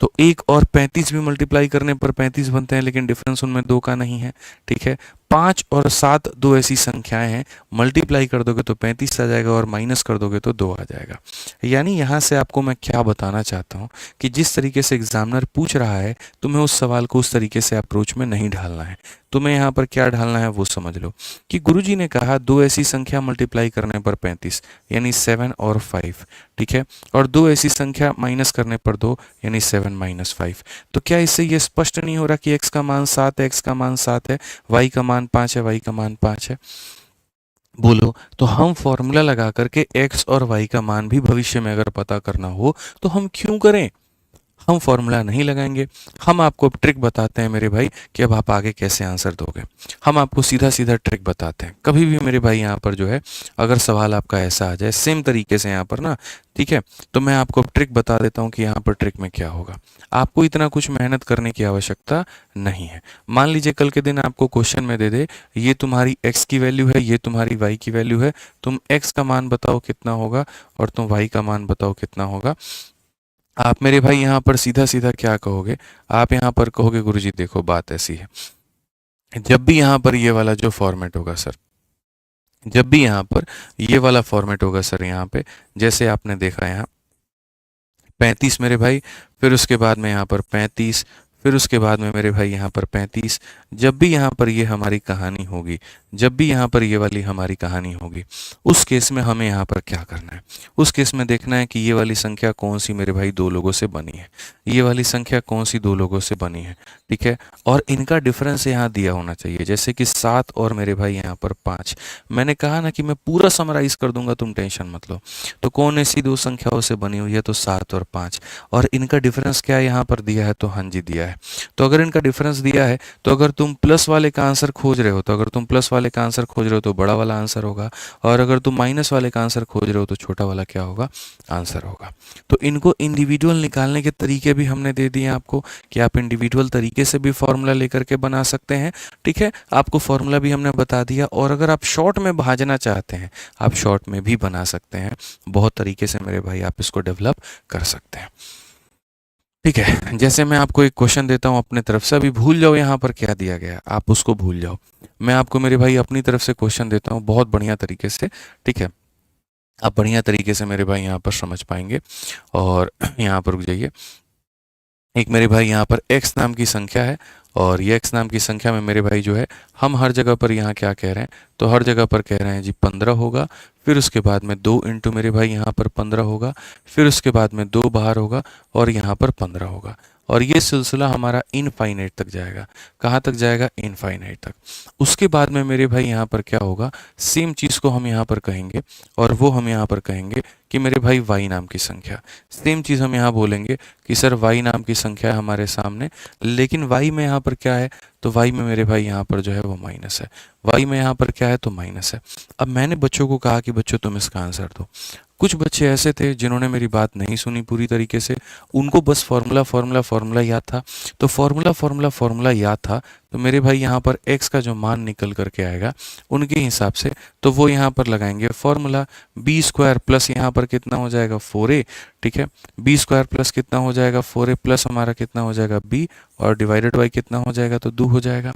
तो 1 और 35 भी मल्टीप्लाई करने पर 35 बनते हैं, लेकिन डिफरेंस उनमें 2 का नहीं है। ठीक है, 5 और 7 दो ऐसी संख्याएं हैं, मल्टीप्लाई कर दोगे तो 35 आ जाएगा और माइनस कर दोगे तो 2 आ जाएगा। यानी यहाँ से आपको मैं क्या बताना चाहता हूँ कि जिस तरीके से एग्जामिनर पूछ रहा है, तुम्हें उस सवाल को उस तरीके से अप्रोच में नहीं ढालना है। तुम्हें यहाँ पर क्या ढालना है वो समझ लो कि गुरुजी ने कहा दो ऐसी संख्या मल्टीप्लाई करने पर 35 यानी 7 और 5। ठीक है, और दो ऐसी संख्या माइनस करने पर 2 यानी 7 माइनस 5। तो क्या इससे ये स्पष्ट नहीं हो रहा कि x का मान 7 है, x का मान 7 है, y का मान 5 है, y का मान 5 है? बोलो, तो हम फॉर्मूला लगा करके x और y का मान भी भविष्य में अगर पता करना हो तो हम क्यों करें? हम फॉर्मूला नहीं लगाएंगे। हम आपको ट्रिक बताते हैं मेरे भाई कि अब आप आगे कैसे आंसर दोगे। हम आपको सीधा सीधा ट्रिक बताते हैं। कभी भी मेरे भाई यहाँ पर जो है अगर सवाल आपका ऐसा आ जाए सेम तरीके से यहाँ पर ना, ठीक है, तो मैं आपको ट्रिक बता देता हूँ कि यहाँ पर ट्रिक में क्या होगा। आपको इतना कुछ मेहनत करने की आवश्यकता नहीं है। मान लीजिए कल के दिन आपको क्वेश्चन में दे दे ये तुम्हारी x की वैल्यू है, ये तुम्हारी y की वैल्यू है, तुम x का मान बताओ कितना होगा और तुम y का मान बताओ कितना होगा। आप मेरे भाई यहाँ पर सीधा सीधा क्या कहोगे? आप यहाँ पर कहोगे गुरुजी देखो बात ऐसी है, जब भी यहाँ पर ये वाला जो फॉर्मेट होगा सर, जब भी यहाँ पर ये वाला फॉर्मेट होगा सर, यहाँ पे जैसे आपने देखा यहाँ 35 मेरे भाई, फिर उसके बाद में यहाँ पर 35, फिर उसके बाद में मेरे भाई यहाँ पर 35। जब भी यहाँ पर ये हमारी कहानी होगी, जब भी यहाँ पर ये वाली हमारी कहानी होगी, उस केस में हमें यहाँ पर क्या करना है, उस केस में देखना है कि ये वाली संख्या कौन सी मेरे भाई दो लोगों से बनी है, ये वाली संख्या कौन सी दो लोगों से बनी है, ठीक है। और इनका डिफरेंस यहाँ दिया होना चाहिए, जैसे कि 7 और मेरे भाई यहाँ पर 5। मैंने कहा ना कि मैं पूरा समराइज कर दूंगा, तुम टेंशन मत लो। तो कौन ऐसी दो संख्याओं से बनी हुई है, तो 7 और 5। और इनका डिफरेंस क्या यहाँ पर दिया है, तो हाँ जी दिया है। तो अगर इनका डिफरेंस दिया है, तो अगर तुम प्लस वाले का आंसर खोज रहे हो, तो अगर तुम प्लस वाले का आंसर खोज रहे हो तो बड़ा वाला आंसर होगा, और अगर तुम माइनस वाले का आंसर खोज रहे हो तो छोटा वाला क्या होगा, आंसर होगा। तो इनको इंडिविजुअल निकालने के तरीके भी हमने दे दिए आपको, कि आप इंडिविजुअल तरीके से भी फॉर्मूला लेकर के बना सकते हैं, ठीक है। आपको फॉर्मूला भी हमने बता दिया, और अगर आप शॉर्ट में भाजना चाहते हैं, आप शॉर्ट में भी बना सकते हैं। बहुत तरीके से मेरे भाई आप इसको डेवलप कर सकते हैं, ठीक है। जैसे मैं आपको एक क्वेश्चन देता हूं अपने तरफ से, अभी भूल जाओ यहाँ पर क्या दिया गया, आप उसको भूल जाओ। मैं आपको मेरे भाई अपनी तरफ से क्वेश्चन देता हूँ बहुत बढ़िया तरीके से, ठीक है। आप बढ़िया तरीके से मेरे भाई यहाँ पर समझ पाएंगे। और यहाँ पर रुक जाइए। एक मेरे भाई यहाँ पर x नाम की संख्या है, और ये x नाम की संख्या में मेरे भाई जो है, हम हर जगह पर यहाँ क्या कह रहे हैं, तो हर जगह पर कह रहे हैं जी 15 होगा। फिर उसके बाद में 2 इंटू मेरे भाई यहाँ पर 15 होगा, फिर उसके बाद में 2 बाहर होगा, और यहाँ पर 15 होगा। और ये सिलसिला हमारा इनफाइनाइट तक जाएगा। कहाँ तक जाएगा, इनफाइनाइट तक। उसके बाद में मेरे भाई यहाँ पर क्या होगा, सेम चीज़ को हम यहाँ पर कहेंगे, और वो हम यहाँ पर कहेंगे कि मेरे भाई y नाम की संख्या। सेम चीज़ हम यहाँ बोलेंगे कि सर y नाम की संख्या है हमारे सामने, लेकिन y में यहाँ पर क्या है, तो y में मेरे भाई यहाँ पर जो है वो माइनस है। y में यहाँ पर क्या है, तो माइनस है। अब मैंने बच्चों को कहा कि बच्चों तुम इसका आंसर दो। कुछ बच्चे ऐसे थे जिन्होंने मेरी बात नहीं सुनी पूरी तरीके से, उनको बस फॉर्मूला फॉर्मूला फॉर्मूला याद था। तो फॉर्मूला फॉर्मूला फॉर्मूला याद था, तो मेरे भाई यहाँ पर x का जो मान निकल करके आएगा उनके हिसाब से, तो वो यहाँ पर लगाएंगे फॉर्मूला बी स्क्वायर प्लस यहाँ पर कितना हो जाएगा 4a, ठीक है। बी स्क्वायर प्लस कितना हो जाएगा 4a प्लस हमारा कितना हो जाएगा b, और डिवाइडेड बाई कितना हो जाएगा, तो 2 हो जाएगा,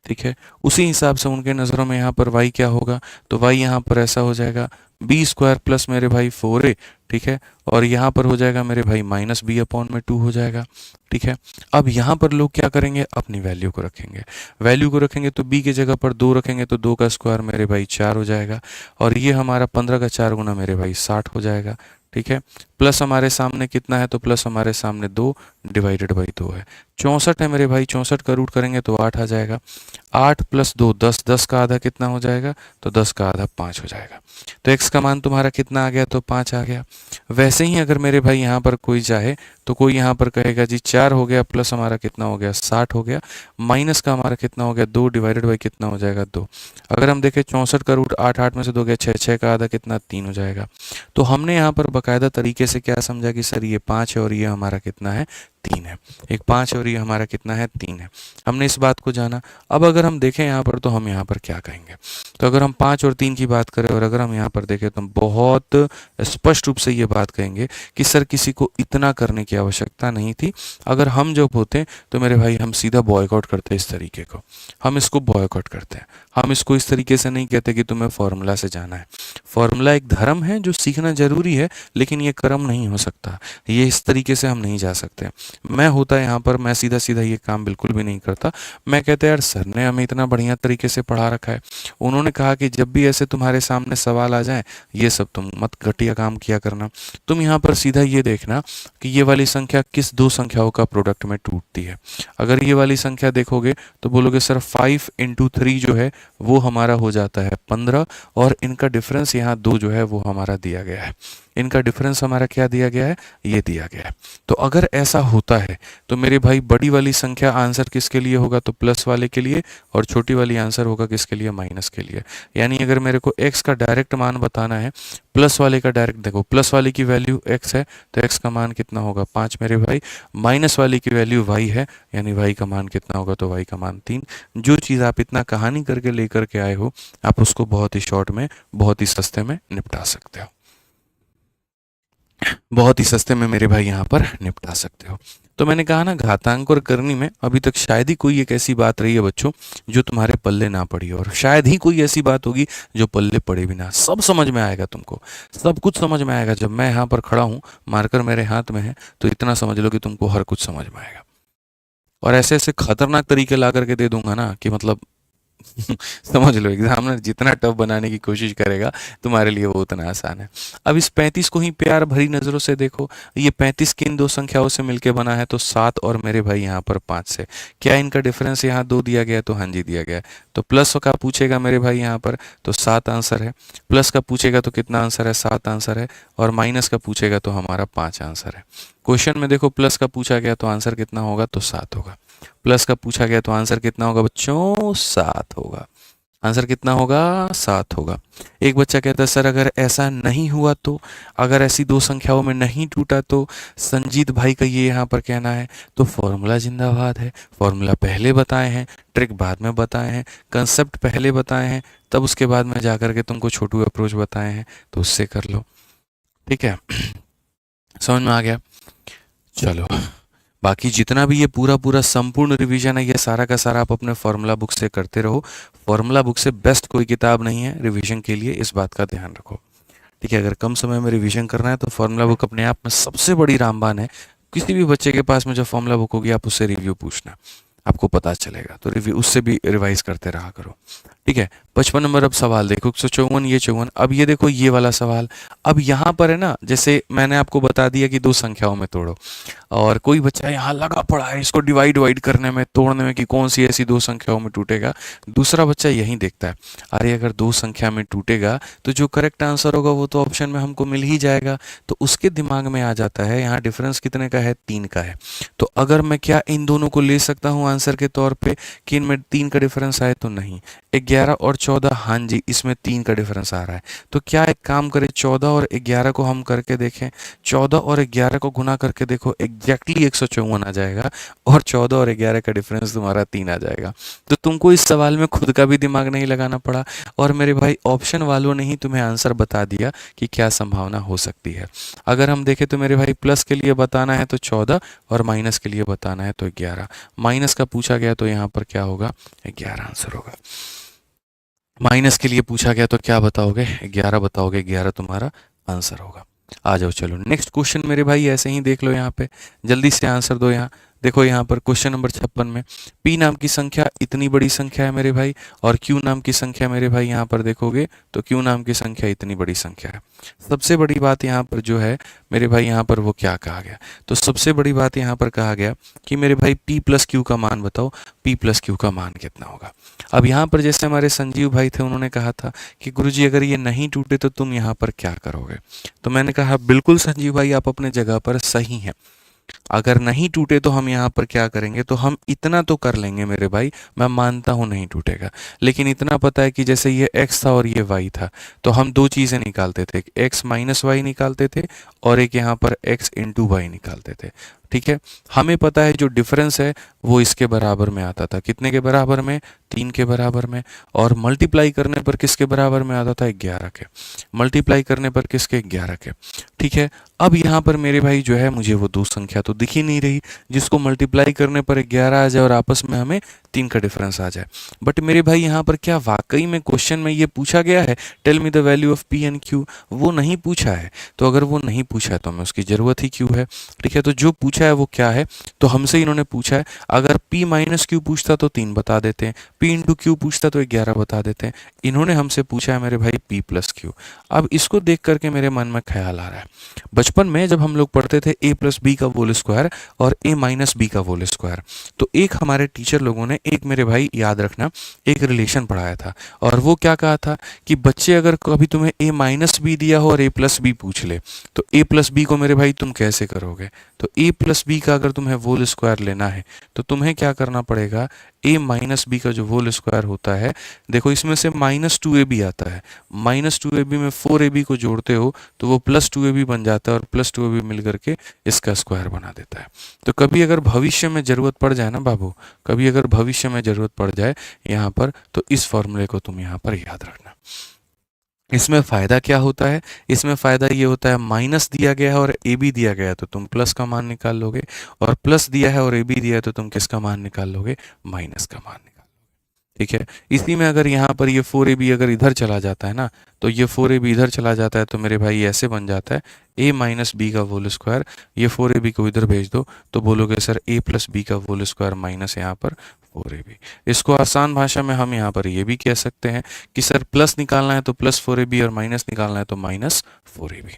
ठीक है। उसी हिसाब से उनके नज़रों में यहाँ पर y क्या होगा, तो y यहाँ पर ऐसा हो जाएगा बी स्क्वायर प्लस मेरे भाई 4a, ठीक है। और यहाँ पर हो जाएगा मेरे भाई माइनस बी अपॉन में 2 हो जाएगा, ठीक है। अब यहाँ पर लोग क्या करेंगे, अपनी वैल्यू को रखेंगे। वैल्यू को रखेंगे तो b की जगह पर 2 रखेंगे, तो 2 का स्क्वायर मेरे भाई 4 हो जाएगा, और ये हमारा 15 का 4 गुना मेरे भाई 60 हो जाएगा, ठीक है। प्लस हमारे सामने कितना है, तो प्लस हमारे सामने 2 डिवाइडेड बाई 2 है। 64 है मेरे भाई, 64 का रूट करेंगे तो 8 आ जाएगा। 8 प्लस 2 10, 10 का आधा कितना हो जाएगा, तो 10 का आधा 5 हो जाएगा। तो x का मान तुम्हारा कितना आ गया, तो 5 आ गया। वैसे ही अगर मेरे भाई यहाँ पर कोई चाहे, तो कोई यहाँ पर कहेगा जी 4 हो गया, प्लस हमारा कितना हो गया 60 हो गया, माइनस का हमारा कितना हो गया 2 डिवाइडेड बाई कितना हो जाएगा 2। अगर हम देखें 64 का रूट 8, 8 में से 2 गया 6, 6 का आधा कितना 3 हो जाएगा। तो हमने यहाँ पर बाकायदा तरीके से क्या समझा कि सर ये 5 है और ये हमारा कितना है 3 है। एक 5 और ये हमारा कितना है 3 है। हमने इस बात को जाना। अब अगर हम देखें यहाँ पर, तो हम यहाँ पर क्या कहेंगे, तो अगर हम 5 और 3 की बात करें, और अगर हम यहाँ पर देखें, तो हम बहुत स्पष्ट रूप से ये बात कहेंगे कि सर किसी को इतना करने की आवश्यकता नहीं थी। अगर हम जब होते तो मेरे भाई हम सीधा बॉयकॉट करते इस तरीके को, हम इसको बॉयकॉट करते हैं। हम इसको इस तरीके से नहीं कहते कि तुम्हें फॉर्मूला से जाना है। फॉर्मूला एक धर्म है जो सीखना जरूरी है, लेकिन ये कर्म नहीं हो सकता। ये इस तरीके से हम नहीं जा सकते। मैं होता यहाँ पर, मैं सीधा सीधा ये काम बिल्कुल भी नहीं करता। मैं कहता यार सर ने हमें इतना बढ़िया तरीके से पढ़ा रखा है, उन्होंने कहा कि जब भी ऐसे तुम्हारे सामने सवाल आ जाए, ये सब तुम मत घटिया काम किया करना। तुम यहाँ पर सीधा ये देखना कि ये वाली संख्या किस दो संख्याओं का प्रोडक्ट में टूटती है। अगर ये वाली संख्या देखोगे तो बोलोगे सर 5 इंटू 3 जो है वो हमारा हो जाता है 15, और इनका डिफरेंस यहाँ 2 जो है वो हमारा दिया गया है। इनका डिफरेंस हमारा क्या दिया गया है, ये दिया गया है। तो अगर ऐसा होता है तो मेरे भाई बड़ी वाली संख्या आंसर किसके लिए होगा, तो प्लस वाले के लिए, और छोटी वाली आंसर होगा किसके लिए, माइनस के लिए। यानी अगर मेरे को x का डायरेक्ट मान बताना है, प्लस वाले का डायरेक्ट, देखो प्लस वाले की वैल्यू x है तो x का मान कितना होगा 5 मेरे भाई, माइनस वाले की वैल्यू y है, यानी y का मान कितना होगा, तो y का मान 3। जो चीज़ आप इतना कहानी करके लेकर के आए हो, आप उसको बहुत ही शॉर्ट में, बहुत ही सस्ते में निपटा सकते हो। बहुत ही सस्ते में मेरे भाई यहाँ पर निपटा सकते हो। तो मैंने कहा ना, घातांक और करनी में अभी तक शायद ही कोई एक ऐसी बात रही है बच्चों जो तुम्हारे पल्ले ना पड़ी हो, और शायद ही कोई ऐसी बात होगी जो पल्ले पड़े भी ना। सब समझ में आएगा तुमको, सब कुछ समझ में आएगा। जब मैं यहाँ पर खड़ा हूँ, मार्कर मेरे हाथ में है, तो इतना समझ लो कि तुमको हर कुछ समझ में आएगा। और ऐसे ऐसे खतरनाक तरीके ला करके दे दूंगा ना कि मतलब समझ लो, एग्जामिनर जितना टफ बनाने की कोशिश करेगा, तुम्हारे लिए वो उतना आसान है। अब इस 35 को ही प्यार भरी नजरों से देखो। ये 35 किन दो संख्याओं से मिलके बना है? तो 7 और मेरे भाई यहाँ पर 5 से। क्या इनका डिफरेंस यहाँ 2 दिया गया है? तो हाँ जी दिया गया है। तो प्लस का पूछेगा मेरे भाई यहाँ पर, तो 7 आंसर है। प्लस का पूछेगा तो कितना आंसर है? 7 आंसर है। और माइनस का पूछेगा तो हमारा 5 आंसर है। क्वेश्चन में देखो, प्लस का पूछा गया तो आंसर कितना होगा? तो 7 होगा। प्लस का पूछा गया तो आंसर कितना होगा बच्चों? 7 होगा। आंसर कितना होगा? 7 होगा। एक बच्चा कहता है सर अगर ऐसा नहीं हुआ तो, अगर ऐसी दो संख्याओं में नहीं टूटा तो? संजीत भाई का ये यहाँ पर कहना है। तो फॉर्मूला जिंदाबाद है। फॉर्मूला पहले बताए हैं, ट्रिक बाद में बताए हैं, कंसेप्ट पहले बताए हैं, तब उसके बाद में जाकर के तुमको छोटू अप्रोच बताए हैं, तो उससे कर लो। ठीक है, समझ में आ गया? चलो, बाकी जितना भी ये पूरा पूरा संपूर्ण रिवीजन है, ये सारा का सारा आप अपने फॉर्मूला बुक से करते रहो। फॉर्मूला बुक से बेस्ट कोई किताब नहीं है रिवीजन के लिए, इस बात का ध्यान रखो। ठीक है, अगर कम समय में रिवीजन करना है तो फॉर्मूला बुक अपने आप में सबसे बड़ी रामबान है। किसी भी बच्चे के पास में जो फॉर्मूला बुक होगी, आप उससे रिव्यू पूछना, आपको पता चलेगा। तो रिव्यू उससे भी रिवाइज करते रहा करो। ठीक है, 55 नंबर अब सवाल देखो, 154, ये 54। अब ये देखो ये वाला सवाल। अब यहाँ पर है ना, जैसे मैंने आपको बता दिया कि दो संख्याओं में तोड़ो, और कोई बच्चा यहाँ लगा पड़ा है इसको डिवाइड वाइड करने में, तोड़ने में कि कौन सी ऐसी दो संख्याओं में टूटेगा। दूसरा बच्चा यही देखता है, अरे अगर दो संख्या में टूटेगा तो जो करेक्ट आंसर होगा वो तो ऑप्शन में हमको मिल ही जाएगा। तो उसके दिमाग में आ जाता है यहाँ डिफरेंस कितने का है? 3 का है। तो अगर मैं क्या इन दोनों को ले सकता हूँ आंसर के तौर पे कि इनमें 3 का डिफरेंस आए? तो नहीं। 11 और 14, हाँ जी इसमें 3 का डिफरेंस आ रहा है। तो क्या एक काम करें, 14 और 11 को हम करके देखें। 14 और 11 को गुना करके देखो, एग्जैक्टली 154 आ जाएगा, और 14 और 11 का डिफरेंस तुम्हारा 3 आ जाएगा। तो तुमको इस सवाल में खुद का भी दिमाग नहीं लगाना पड़ा, और मेरे भाई ऑप्शन वालों ने ही तुम्हें आंसर बता दिया कि क्या संभावना हो सकती है। अगर हम देखें तो मेरे भाई प्लस के लिए बताना है तो 14, और माइनस के लिए बताना है तो 11। माइनस का पूछा गया तो यहाँ पर क्या होगा? 11 आंसर होगा। माइनस के लिए पूछा गया तो क्या बताओगे? 11 बताओगे, 11 तुम्हारा आंसर होगा। आ जाओ, चलो नेक्स्ट क्वेश्चन मेरे भाई ऐसे ही देख लो, यहाँ पे जल्दी से आंसर दो। यहाँ देखो, यहाँ पर क्वेश्चन नंबर 56 में पी नाम की संख्या इतनी बड़ी संख्या है मेरे भाई, और क्यू नाम की संख्या मेरे भाई यहाँ पर देखोगे तो क्यू नाम की संख्या इतनी बड़ी संख्या है। सबसे बड़ी बात यहाँ पर जो है मेरे भाई, यहाँ पर वो क्या कहा गया? तो सबसे बड़ी बात यहाँ पर कहा गया कि मेरे भाई पी प्लस क्यू का मान बताओ, पी प्लस क्यू का मान कितना होगा। अब यहाँ पर जैसे हमारे संजीव भाई थे, उन्होंने कहा था कि गुरुजी अगर ये नहीं टूटे तो तुम यहाँ पर क्या करोगे? तो मैंने कहा बिल्कुल संजीव भाई, आप अपने जगह पर सही हैं। अगर नहीं टूटे तो हम यहाँ पर क्या करेंगे? तो हम इतना तो कर लेंगे मेरे भाई, मैं मानता हूँ नहीं टूटेगा, लेकिन इतना पता है कि जैसे ये x था और ये y था, तो हम दो चीज़ें निकालते थे, x माइनस वाई निकालते थे, और एक यहाँ पर x इंटू वाई निकालते थे। ठीक है, हमें पता है जो डिफरेंस है वो इसके बराबर में आता था। कितने के बराबर में? 3 के बराबर में। और मल्टीप्लाई करने पर किसके बराबर में आता था? 11 के। मल्टीप्लाई करने पर किसके? 11 के। ठीक है, अब यहाँ पर मेरे भाई जो है, मुझे वो दो संख्या तो दिख ही नहीं रही जिसको मल्टीप्लाई करने पर 11 आ जाए और आपस में हमें 3 का डिफरेंस आ जाए। बट मेरे भाई यहाँ पर क्या वाकई में क्वेश्चन में ये पूछा गया है, tell me the value of P and Q? वो नहीं पूछा है। तो अगर वो नहीं पूछा है तो हमें उसकी ज़रूरत ही क्यों है? ठीक है, तो जो पूछा है वो क्या है? तो हमसे इन्होंने पूछा है, अगर p माइनस क्यू पूछता तो 3 बता देते हैं, p इंटू क्यू पूछता तो 11 बता देते हैं। इन्होंने हमसे पूछा है मेरे भाई p प्लस क्यू। अब इसको देख करके मेरे मन में ख्याल आ रहा है, बचपन में जब हम लोग पढ़ते थे a प्लस बी का होल स्क्वायर और a माइनस बी का होल स्क्वायर, तो एक हमारे टीचर लोगों ने, एक मेरे भाई याद रखना, एक रिलेशन पढ़ाया था, और वो क्या कहा था कि बच्चे अगर कभी तुम्हें a माइनस बी दिया हो और a प्लस बी पूछ ले, तो a प्लस बी को मेरे भाई तुम कैसे करोगे? तो a प्लस बी का अगर तुम्हें होल स्क्वायर लेना है तो तुम्हें क्या करना पड़ेगा? a माइनस बी का जो होल स्क्वायर होता है, देखो इसमें से माइनस 2ab आता है, माइनस 2ab में 4ab को जोड़ते हो तो वो प्लस 2ab बन जाता है, और प्लस 2ab मिल करके इसका स्क्वायर बना देता है। तो कभी अगर भविष्य में ज़रूरत पड़ जाए ना बाबू, कभी अगर भविष्य में ज़रूरत पड़ जाए यहाँ पर, तो इस फॉर्मूले को तुम यहाँ पर याद रखना। इसमें फ़ायदा क्या होता है? इसमें फ़ायदा ये होता है माइनस दिया गया है और ए बी दिया गया है तो तुम प्लस का मान निकाल लोगे, और प्लस दिया है और ए बी दिया है तो तुम किसका मान निकाल लोगे? माइनस का मान निकाल। ठीक है। इसी में अगर यहाँ पर ये 4ab अगर इधर चला जाता है ना, तो ये 4ab इधर चला जाता है तो मेरे भाई ऐसे बन जाता है a माइनस बी का होल स्क्वायर। ये 4ab को इधर भेज दो तो बोलोगे सर a प्लस बी का होल स्क्वायर माइनस यहाँ पर 4ab। इसको आसान भाषा में हम यहाँ पर ये भी कह सकते हैं कि सर प्लस निकालना है तो प्लस 4ab और माइनस निकालना है तो माइनस 4ab।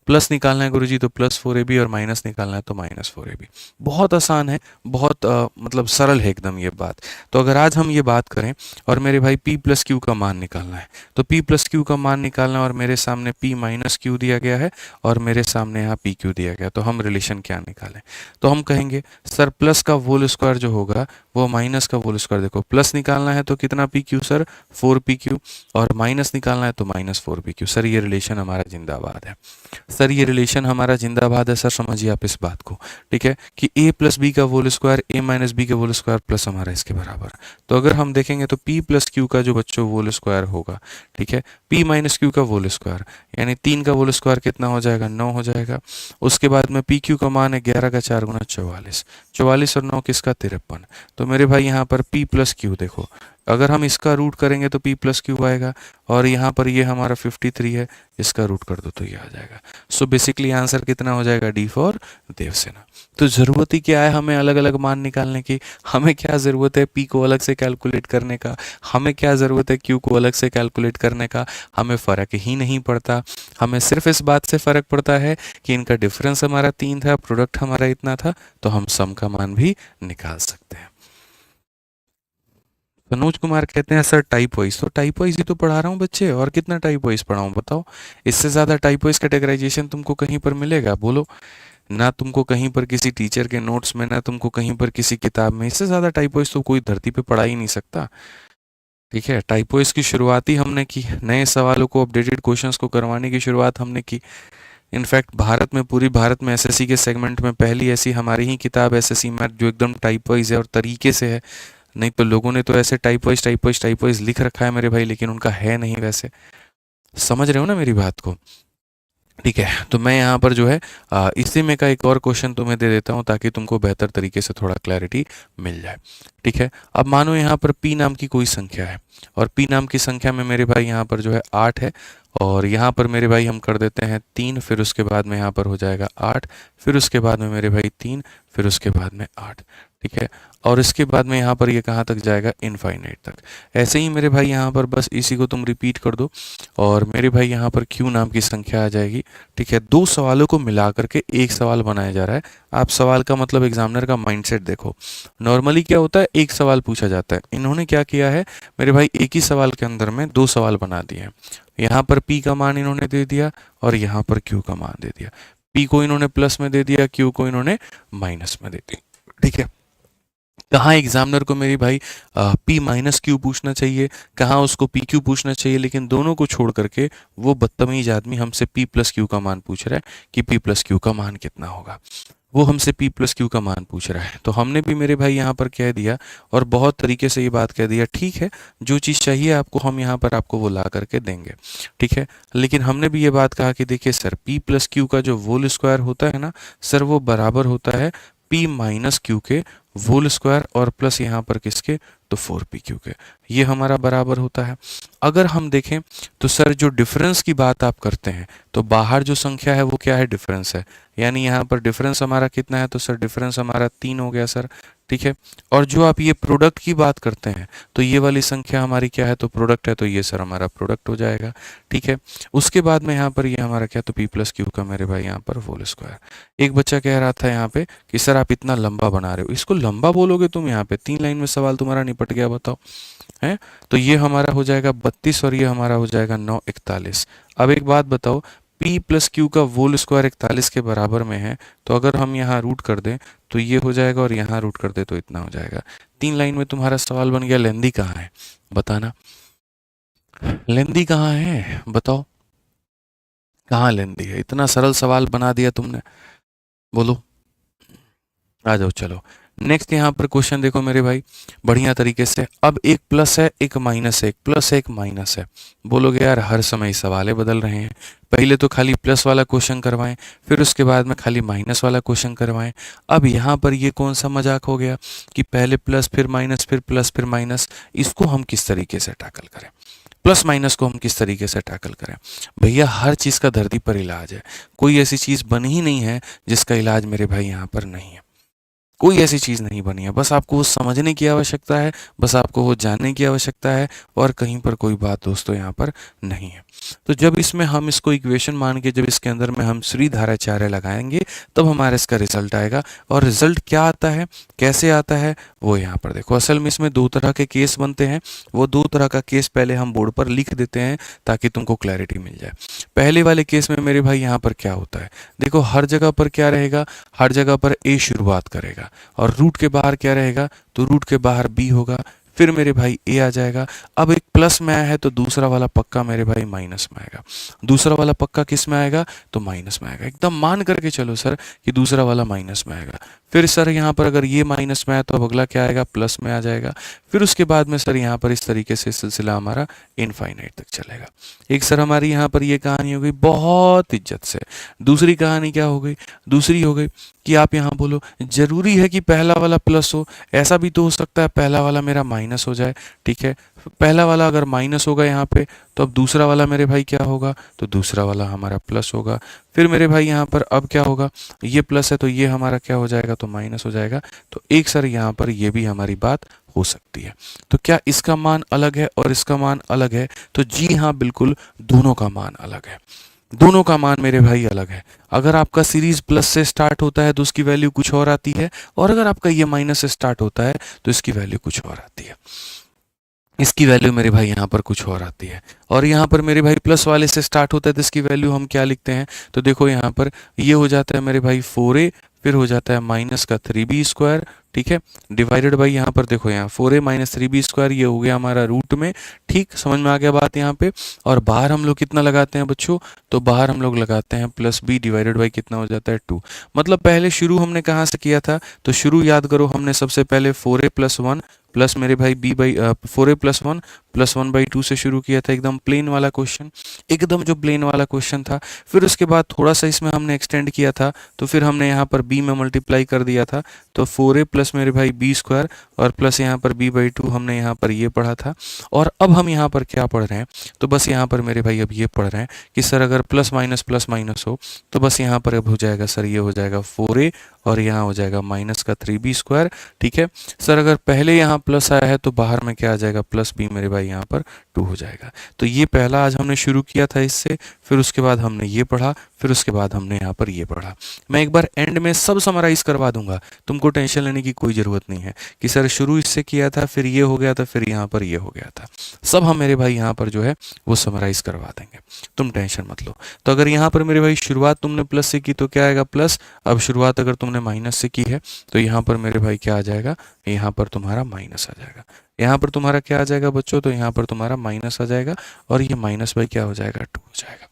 प्लस निकालना है गुरुजी तो प्लस 4ab और माइनस निकालना है तो माइनस 4ab। बहुत आसान है, बहुत मतलब सरल है एकदम ये बात। तो अगर आज हम ये बात करें और मेरे भाई p प्लस क्यू का मान निकालना है, तो p प्लस क्यू का मान निकालना है और मेरे सामने p माइनस क्यू दिया गया है और मेरे सामने यहाँ पी क्यू दिया गया, तो हम रिलेशन क्या निकालें? तो हम कहेंगे सर प्लस का होल स्क्वायर जो होगा वो माइनस का होल स्क्वायर। देखो प्लस निकालना है तो कितना पी क्यू सर? 4pq, और माइनस निकालना है तो माइनस 4pq। सर ये रिलेशन हमारा जिंदाबाद है। सर ये रिलेशन हमारा जिंदाबाद है। सर समझिए आप इस बात को, ठीक है, कि a प्लस बी का whole square a minus B का होल स्क्वायर प्लस हमारा इसके बराबर। तो अगर हम देखेंगे तो p प्लस क्यू का जो बच्चों होल स्क्वायर होगा, ठीक है, p माइनस क्यू का होल स्क्वायर यानी 3 का होल स्क्वायर कितना हो जाएगा? 9 हो जाएगा। उसके बाद में पी क्यू का मान है 11 का 4 गुना 44, 44 और 9 किसका? 53। तो मेरे भाई यहाँ पर p प्लस क्यू देखो, अगर हम इसका रूट करेंगे तो p प्लस क्यू आएगा, और यहाँ पर ये हमारा 53 है, इसका रूट कर दो तो ये आ जाएगा। सो बेसिकली आंसर कितना हो जाएगा? D for Devsena. तो ज़रूरत ही क्या है हमें अलग अलग मान निकालने की? हमें क्या ज़रूरत है p को अलग से कैलकुलेट करने का? हमें क्या ज़रूरत है q को अलग से कैलकुलेट करने का? हमें फ़र्क ही नहीं पड़ता। हमें सिर्फ इस बात से फ़र्क पड़ता है कि इनका डिफरेंस हमारा 3 था, प्रोडक्ट हमारा इतना था, तो हम सम का मान भी निकाल सकते हैं। मनोज कुमार कहते हैं सर टाइप वाइज, तो टाइप वाइज ही तो पढ़ा रहा हूँ बच्चे, और कितना टाइप वाइज पढ़ाऊँ बताओ? इससे ज़्यादा टाइप वाइज कैटेगराइजेशन तुमको कहीं पर मिलेगा? बोलो ना, तुमको कहीं पर किसी टीचर के नोट्स में, ना तुमको कहीं पर किसी किताब में। इससे ज़्यादा टाइप वाइज तो कोई धरती पे पढ़ा ही नहीं सकता। ठीक है, टाइप वाइज की शुरुआत ही हमने की, नए सवालों को, अपडेटेड क्वेश्चंस को करवाने की शुरुआत हमने की। इनफैक्ट भारत में, पूरी भारत में एसएससी के सेगमेंट में पहली ऐसी हमारी ही किताब एसएससी मैथ जो एकदम टाइप वाइज है और तरीके से है। नहीं तो लोगों ने तो ऐसे type wise type wise type wise लिख रखा है मेरे भाई, लेकिन उनका है नहीं वैसे। समझ रहे हो ना मेरी बात को? ठीक है, तो मैं यहाँ पर जो है इसी में का एक और क्वेश्चन तुम्हें दे देता हूँ ताकि तुमको बेहतर तरीके से थोड़ा क्लैरिटी मिल जाए। ठीक है, अब मानो यहाँ पर p नाम की कोई संख्या है, और p नाम की संख्या में मेरे भाई यहाँ पर जो है 8 है, और यहाँ पर मेरे भाई हम कर देते हैं 3, फिर उसके बाद में यहाँ पर हो जाएगा 8, फिर उसके बाद में मेरे भाई 3, फिर उसके बाद में 8। ठीक है, और इसके बाद में यहाँ पर ये कहाँ तक जाएगा? इनफाइनाइट तक। ऐसे ही मेरे भाई यहाँ पर बस इसी को तुम रिपीट कर दो, और मेरे भाई यहाँ पर q नाम की संख्या आ जाएगी। ठीक है, दो सवालों को मिला करके एक सवाल बनाया जा रहा है। आप सवाल का मतलब एग्जामिनर का माइंडसेट देखो। नॉर्मली क्या होता है, एक सवाल पूछा जाता है, इन्होंने क्या किया है मेरे भाई, एक ही सवाल के अंदर में दो सवाल बना दिए हैं। यहाँ पर p का मान इन्होंने दे दिया और यहाँ पर q का मान दे दिया। p को इन्होंने प्लस में दे दिया, q को इन्होंने माइनस में दे दिया। ठीक है, कहाँ एग्जामिनर को मेरी भाई p माइनस क्यू पूछना चाहिए, कहाँ उसको पी क्यू पूछना चाहिए, लेकिन दोनों को छोड़ करके वो बदतमीज आदमी हमसे p प्लस क्यू का मान पूछ रहा है कि p प्लस क्यू का मान कितना होगा। वो हमसे p प्लस क्यू का मान पूछ रहा है, तो हमने भी मेरे भाई यहाँ पर कह दिया, और बहुत तरीके से ये बात कह दिया, ठीक है जो चीज़ चाहिए आपको हम यहाँ पर आपको वो ला करके देंगे। ठीक है, लेकिन हमने भी ये बात कहा कि देखिए सर p प्लस क्यू का जो होल स्क्वायर होता है ना सर, वो बराबर होता है p माइनस क्यू के होल स्क्वायर और प्लस यहाँ पर किसके? तो 4pq के। ये हमारा बराबर होता है। अगर हम देखें तो सर जो डिफरेंस की बात आप करते हैं, तो बाहर जो संख्या है वो क्या है? डिफरेंस है, यानी यहाँ पर डिफरेंस हमारा कितना है? तो सर डिफरेंस हमारा 3 हो गया सर। ठीक है, और जो आप ये प्रोडक्ट की बात करते हैं तो ये वाली संख्या हमारी क्या है? तो प्रोडक्ट है, तो ये सर हमारा प्रोडक्ट हो जाएगा। ठीक है, उसके बाद में यहाँ पर ये हमारा क्या? तो p प्लस क्यू का मेरे भाई यहाँ पर होल स्क्वायर। एक बच्चा कह रहा था यहाँ पे कि सर आप इतना लंबा बना रहे हो, इसको लंबा बोलोगे तुम? यहाँ पे 3 लाइन में सवाल तुम्हारा निपट गया, बताओ है। तो ये हमारा हो जाएगा 32 और ये हमारा हो जाएगा 9, 41। अब एक बात बताओ, p प्लस क्यू का होल स्क्वायर 41 के बराबर में है, तो अगर हम यहाँ रूट कर दें तो ये हो जाएगा, और यहाँ रूट कर दे तो इतना हो जाएगा। 3 लाइन में तुम्हारा सवाल बन गया। लेंदी कहाँ है बताना, लेंदी कहाँ है बताओ, कहाँ लेंदी है? इतना सरल सवाल बना दिया तुमने, बोलो आ जाओ। चलो नेक्स्ट यहाँ पर क्वेश्चन देखो मेरे भाई बढ़िया तरीके से। अब एक प्लस है एक माइनस है, एक प्लस है एक माइनस है। बोलोगे यार हर समय सवाल बदल रहे हैं, पहले तो खाली प्लस वाला क्वेश्चन करवाएं, फिर उसके बाद में खाली माइनस वाला क्वेश्चन करवाएं। अब यहाँ पर ये कौन सा मजाक हो गया कि पहले प्लस फिर माइनस फिर प्लस फिर माइनस। इसको हम किस तरीके से टैकल करें, प्लस माइनस को हम किस तरीके से टैकल करें। भैया हर चीज़ का धरती पर इलाज है, कोई ऐसी चीज़ बनी ही नहीं है जिसका इलाज मेरे भाई यहाँ पर नहीं है। कोई ऐसी चीज़ नहीं बनी है, बस आपको वो समझने की आवश्यकता है, बस आपको वो जानने की आवश्यकता है, और कहीं पर कोई बात दोस्तों यहाँ पर नहीं है। तो जब इसमें हम इसको इक्वेशन मान के जब इसके अंदर में हम श्रीधाराचार्य लगाएंगे तब हमारा इसका रिजल्ट आएगा। और रिजल्ट क्या आता है, कैसे आता है, वो यहाँ पर देखो। असल में इसमें दो तरह के केस बनते हैं, वो दो तरह का केस पहले हम बोर्ड पर लिख देते हैं ताकि तुमको क्लैरिटी मिल जाए। पहले वाले केस में मेरे भाई यहाँ पर क्या होता है, देखो हर जगह पर क्या रहेगा, हर जगह पर ए शुरुआत करेगा, और रूट के बाहर क्या रहेगा, तो रूट के बाहर बी होगा, फिर मेरे भाई ए आ जाएगा। अब एक प्लस में आया है तो दूसरा वाला पक्का मेरे भाई माइनस में आएगा, दूसरा वाला पक्का किस में आएगा, तो माइनस में आएगा। एकदम मान करके चलो सर कि दूसरा वाला माइनस में आएगा। फिर सर यहाँ पर अगर ये माइनस में आया तो अब अगला क्या आएगा, प्लस में आ जाएगा। फिर उसके बाद में सर यहाँ पर इस तरीके से सिलसिला हमारा इनफाइनाइट तक चलेगा। एक सर हमारी यहाँ पर ये कहानी हो गई बहुत इज्जत से। दूसरी कहानी क्या हो गई, दूसरी हो गई कि आप यहाँ बोलो जरूरी है कि पहला वाला प्लस हो, ऐसा भी तो हो सकता है पहला वाला मेरा माइनस हो जाए। ठीक है, पहला वाला अगर माइनस होगा यहाँ पे तो अब दूसरा वाला मेरे भाई क्या होगा, तो दूसरा वाला हमारा प्लस होगा। फिर मेरे भाई यहाँ पर अब क्या होगा, ये प्लस है तो ये हमारा क्या हो जाएगा, तो माइनस हो जाएगा। तो एक सर यहाँ पर ये भी हमारी बात हो सकती है। तो क्या इसका मान अलग है और इसका मान अलग है, तो जी हाँ बिल्कुल दोनों का मान अलग है, दोनों का मान मेरे भाई अलग है। अगर आपका सीरीज प्लस से स्टार्ट होता है तो उसकी वैल्यू कुछ और आती है, और अगर आपका ये माइनस से स्टार्ट होता है तो इसकी वैल्यू कुछ और आती है, इसकी वैल्यू मेरे भाई यहाँ पर कुछ और आती है। और यहाँ पर मेरे भाई प्लस वाले से स्टार्ट होता है तो इसकी वैल्यू हम क्या लिखते हैं, तो देखो यहाँ पर ये हो जाता है मेरे भाई 4a, फिर हो जाता है माइनस का 3b स्क्वायर, ठीक है, डिवाइडेड बाई यहाँ पर देखो यहाँ 4a माइनस 3b स्क्वायर, ये हो गया हमारा रूट में। ठीक, समझ में आ गया बात यहाँ पे। और बाहर हम लोग कितना लगाते हैं बच्चों, तो बाहर हम लोग लगाते हैं प्लस b डिवाइडेड बाई कितना हो जाता है 2। मतलब पहले शुरू हमने कहाँ से किया था, तो शुरू याद करो हमने सबसे पहले 4a प्लस 1 प्लस मेरे भाई b by 4a plus 1 plus 1/2 से शुरू किया था, एकदम प्लेन वाला क्वेश्चन, एकदम जो प्लेन वाला क्वेश्चन था। फिर उसके बाद थोड़ा सा इसमें हमने एक्सटेंड किया था, तो फिर हमने यहाँ पर b में मल्टीप्लाई कर दिया था, तो 4a प्लस मेरे भाई b स्क्वायर और प्लस यहाँ पर b/2 हमने यहाँ पर ये पढ़ा था। और अब हम यहाँ पर क्या पढ़ रहे हैं, तो बस यहाँ पर मेरे भाई अब ये पढ़ रहे हैं कि सर अगर प्लस माइनस हो तो बस यहाँ पर अब हो जाएगा सर, ये हो जाएगा 4a और यहाँ हो जाएगा माइनस का 3b स्क्वायर। ठीक है सर, अगर पहले यहाँ प्लस आया है तो बाहर में क्या आ जाएगा, प्लस b मेरे भाई यहाँ पर 2 हो जाएगा। तो ये पहला आज हमने शुरू किया था इससे, फिर उसके बाद हमने ये पढ़ा, फिर उसके बाद हमने यहाँ पर ये पढ़ा। मैं एक बार एंड में सब समराइज करवा दूंगा, तुमको टेंशन लेने की कोई ज़रूरत नहीं है कि सर शुरू इससे किया था, फिर ये हो गया था, फिर यहाँ पर ये हो गया था। सब हम मेरे भाई यहाँ पर जो है वो समराइज करवा देंगे, तुम टेंशन मत लो। तो अगर यहाँ पर मेरे भाई शुरुआत तुमने प्लस से की तो क्या आएगा, प्लस। अब शुरुआत अगर तुमने माइनस से की है तो यहाँ पर मेरे भाई क्या आ जाएगा, यहाँ पर तुम्हारा माइनस आ जाएगा। यहाँ पर तुम्हारा क्या आ जाएगा बच्चों, तो यहाँ पर तुम्हारा माइनस आ जाएगा, और ये माइनस बाई क्या हो जाएगा, 2 हो जाएगा।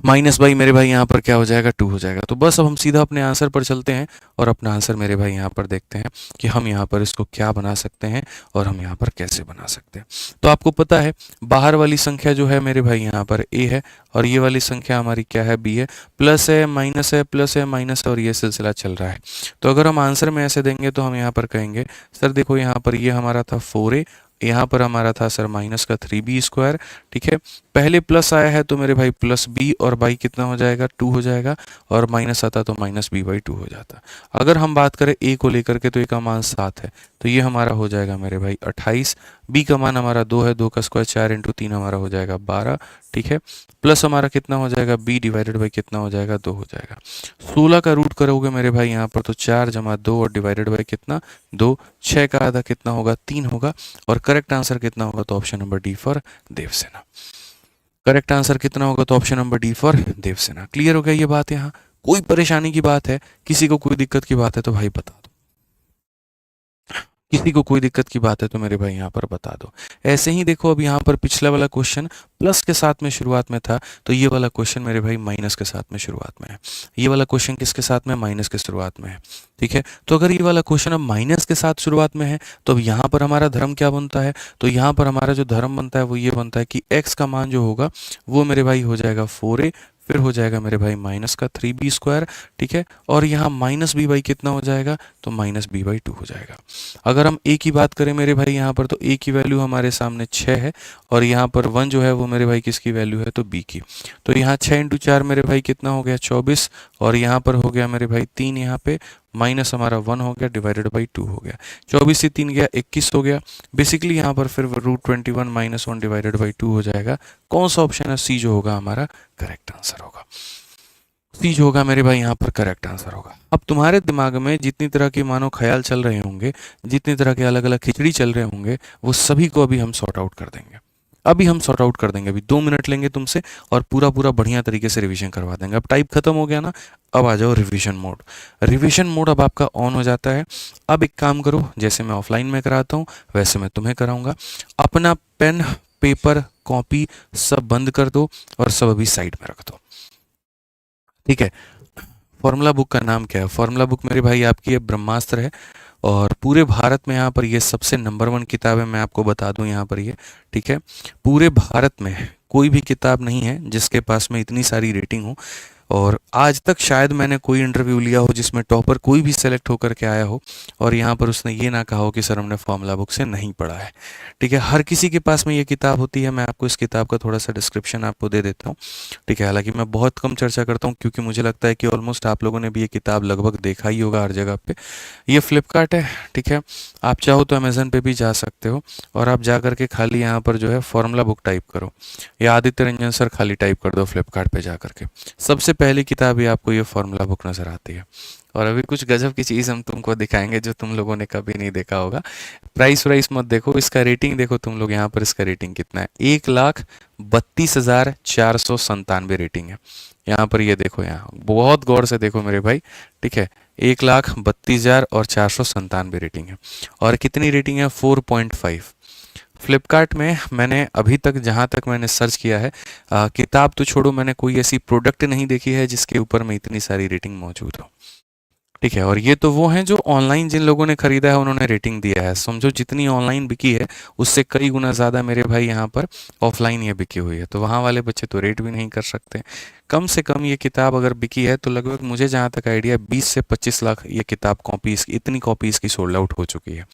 माइनस बाई मेरे भाई यहाँ पर क्या हो जाएगा, 2 हो जाएगा। तो बस अब हम सीधा अपने आंसर पर चलते हैं और अपना आंसर मेरे भाई यहाँ पर देखते हैं कि हम यहाँ पर इसको क्या बना सकते हैं और हम यहाँ पर कैसे बना सकते हैं। तो आपको पता है बाहर वाली संख्या जो है मेरे भाई यहाँ पर a है, और ये वाली संख्या हमारी क्या है, b है। प्लस है माइनस है, प्लस है माइनस है, और ये सिलसिला चल रहा है। तो अगर हम आंसर में ऐसे देंगे तो हम यहाँ पर कहेंगे सर देखो यहाँ पर ये हमारा था 4a, यहाँ पर हमारा था सर माइनस का 3b स्क्वायर। ठीक है, पहले प्लस आया है तो मेरे भाई प्लस b और बाई कितना हो जाएगा, 2 हो जाएगा, और माइनस आता तो माइनस b/2 हो जाता। अगर हम बात करें a को लेकर के तो a का मान 7 है, तो ये हमारा हो जाएगा मेरे भाई 28। b का मान हमारा 2 है, 2 का स्क्वायर 4 × 3 हमारा हो जाएगा 12। ठीक है, प्लस हमारा कितना हो जाएगा, b डिवाइडेड बाई कितना हो जाएगा, 2 हो जाएगा। 16 का रूट करोगे मेरे भाई यहाँ पर तो 4 + 2 और डिवाइडेड बाई कितना, 2। 6 का आधा कितना होगा, 3 होगा। और करेक्ट आंसर कितना होगा, तो option number D for Devsena. Correct answer कितना होगा, तो option number D for Devsena. Clear हो गया ये बात, यहाँ कोई परेशानी की बात है, किसी को कोई दिक्कत की बात है तो भाई बता दो। किसी को कोई दिक्कत की बात है तो मेरे भाई यहाँ पर बता दो। ऐसे ही देखो, अब यहाँ पर पिछला वाला क्वेश्चन प्लस के साथ में शुरुआत में था, तो ये वाला क्वेश्चन मेरे भाई माइनस के साथ में शुरुआत में है। ये वाला क्वेश्चन किसके साथ में? माइनस के शुरुआत में है। ठीक है, तो अगर ये वाला क्वेश्चन अब माइनस के साथ शुरुआत में है तो अब यहाँ पर हमारा धर्म क्या बनता है? तो यहाँ पर हमारा जो धर्म बनता है वो ये बनता है कि x का मान जो होगा वो मेरे भाई हो जाएगा 4a, फिर हो जाएगा मेरे भाई माइनस का 3b²। ठीक है, और यहाँ माइनस बी बाई कितना हो जाएगा? तो माइनस बी बाई 2 हो जाएगा। अगर हम a की बात करें मेरे भाई यहाँ पर, तो a की वैल्यू हमारे सामने 6 है, और यहाँ पर 1 जो है वो मेरे भाई किसकी वैल्यू है? तो b की। तो यहाँ 6 इंटू 4 मेरे भाई कितना हो गया? 24, और यहाँ पर हो गया मेरे भाई 3, यहाँ पे माइनस हमारा 1 हो गया, डिवाइडेड बाई 2 हो गया। 24 से 3 गया 21 हो गया। बेसिकली यहाँ पर फिर √21 माइनस 1 डिवाइडेड बाई 2 हो जाएगा। कौन सा ऑप्शन है? सी जो होगा हमारा करेक्ट आंसर होगा। सी जो होगा मेरे भाई यहाँ पर करेक्ट आंसर होगा। अब तुम्हारे दिमाग में जितनी तरह के मानो ख्याल चल रहे होंगे, जितनी तरह के अलग अलग खिचड़ी चल रहे होंगे, वो सभी को अभी हम सॉर्ट आउट कर देंगे। अभी हम सॉर्ट आउट कर देंगे। अभी 2 मिनट लेंगे तुमसे और पूरा पूरा बढ़िया तरीके से रिवीजन करवा देंगे। अब टाइप खत्म हो गया ना, अब आ जाओ रिवीजन मोड। रिवीजन मोड अब आपका ऑन हो जाता है। अब एक काम करो, जैसे मैं ऑफलाइन में कराता हूँ वैसे मैं तुम्हें कराऊंगा। अपना पेन, पेपर, कॉपी सब बंद कर दो और सब अभी साइड में रख दो। ठीक है, फॉर्मूला बुक का नाम क्या है? फॉर्मूला बुक मेरे भाई आपकी ये ब्रह्मास्त्र है, और पूरे भारत में यहाँ पर ये सबसे नंबर 1 किताब है। मैं आपको बता दूं यहाँ पर ये, ठीक है, पूरे भारत में कोई भी किताब नहीं है जिसके पास में इतनी सारी रेटिंग हो। और आज तक शायद मैंने कोई इंटरव्यू लिया हो जिसमें टॉपर कोई भी सेलेक्ट होकर के आया हो और यहाँ पर उसने ये ना कहा हो कि सर हमने फॉर्मूला बुक से नहीं पढ़ा है। ठीक है, हर किसी के पास में ये किताब होती है। मैं आपको इस किताब का थोड़ा सा डिस्क्रिप्शन आपको दे देता हूँ। ठीक है, हालांकि मैं बहुत कम चर्चा करता हूँ क्योंकि मुझे लगता है कि ऑलमोस्ट आप लोगों ने भी ये किताब लगभग देखा ही होगा हर जगह पे। ये फ्लिपकार्ट है, ठीक है, आप चाहो तो अमेजन पे भी जा सकते हो और आप जा करके खाली यहाँ पर जो है फॉर्मूला बुक टाइप करो या आदित्य रंजन सर खाली टाइप कर दो फ्लिपकार्ट पे जा करके। सबसे पहली किताब ही आपको ये फॉर्मूला बुक नज़र आती है। और अभी कुछ गजब की चीज़ हम तुमको दिखाएंगे जो तुम लोगों ने कभी नहीं देखा होगा। प्राइस वाइस मत देखो, इसका रेटिंग देखो तुम लोग। यहाँ पर इसका रेटिंग कितना है? 1,32,497 रेटिंग है। यहाँ पर ये देखो, यहाँ बहुत गौर से देखो मेरे भाई। ठीक है, 1,32,497 रेटिंग है। और कितनी रेटिंग है? 4.5। फ्लिपकार्ट में मैंने अभी तक जहाँ तक मैंने सर्च किया है, किताब तो छोड़ो, मैंने कोई ऐसी प्रोडक्ट नहीं देखी है जिसके ऊपर में इतनी सारी रेटिंग मौजूद हो। ठीक है, और ये तो वो हैं जो ऑनलाइन जिन लोगों ने खरीदा है उन्होंने रेटिंग दिया है। समझो जितनी ऑनलाइन बिकी है उससे कई गुना ज़्यादा मेरे भाई यहाँ पर ऑफलाइन ये बिकी हुई है। तो वहाँ वाले बच्चे तो रेट भी नहीं कर सकते। कम से कम ये किताब अगर बिकी है तो लगभग मुझे जहाँ तक आइडिया 20 से 25 लाख ये किताब कॉपी, इतनी कॉपी इसकी सोल्ड आउट हो चुकी है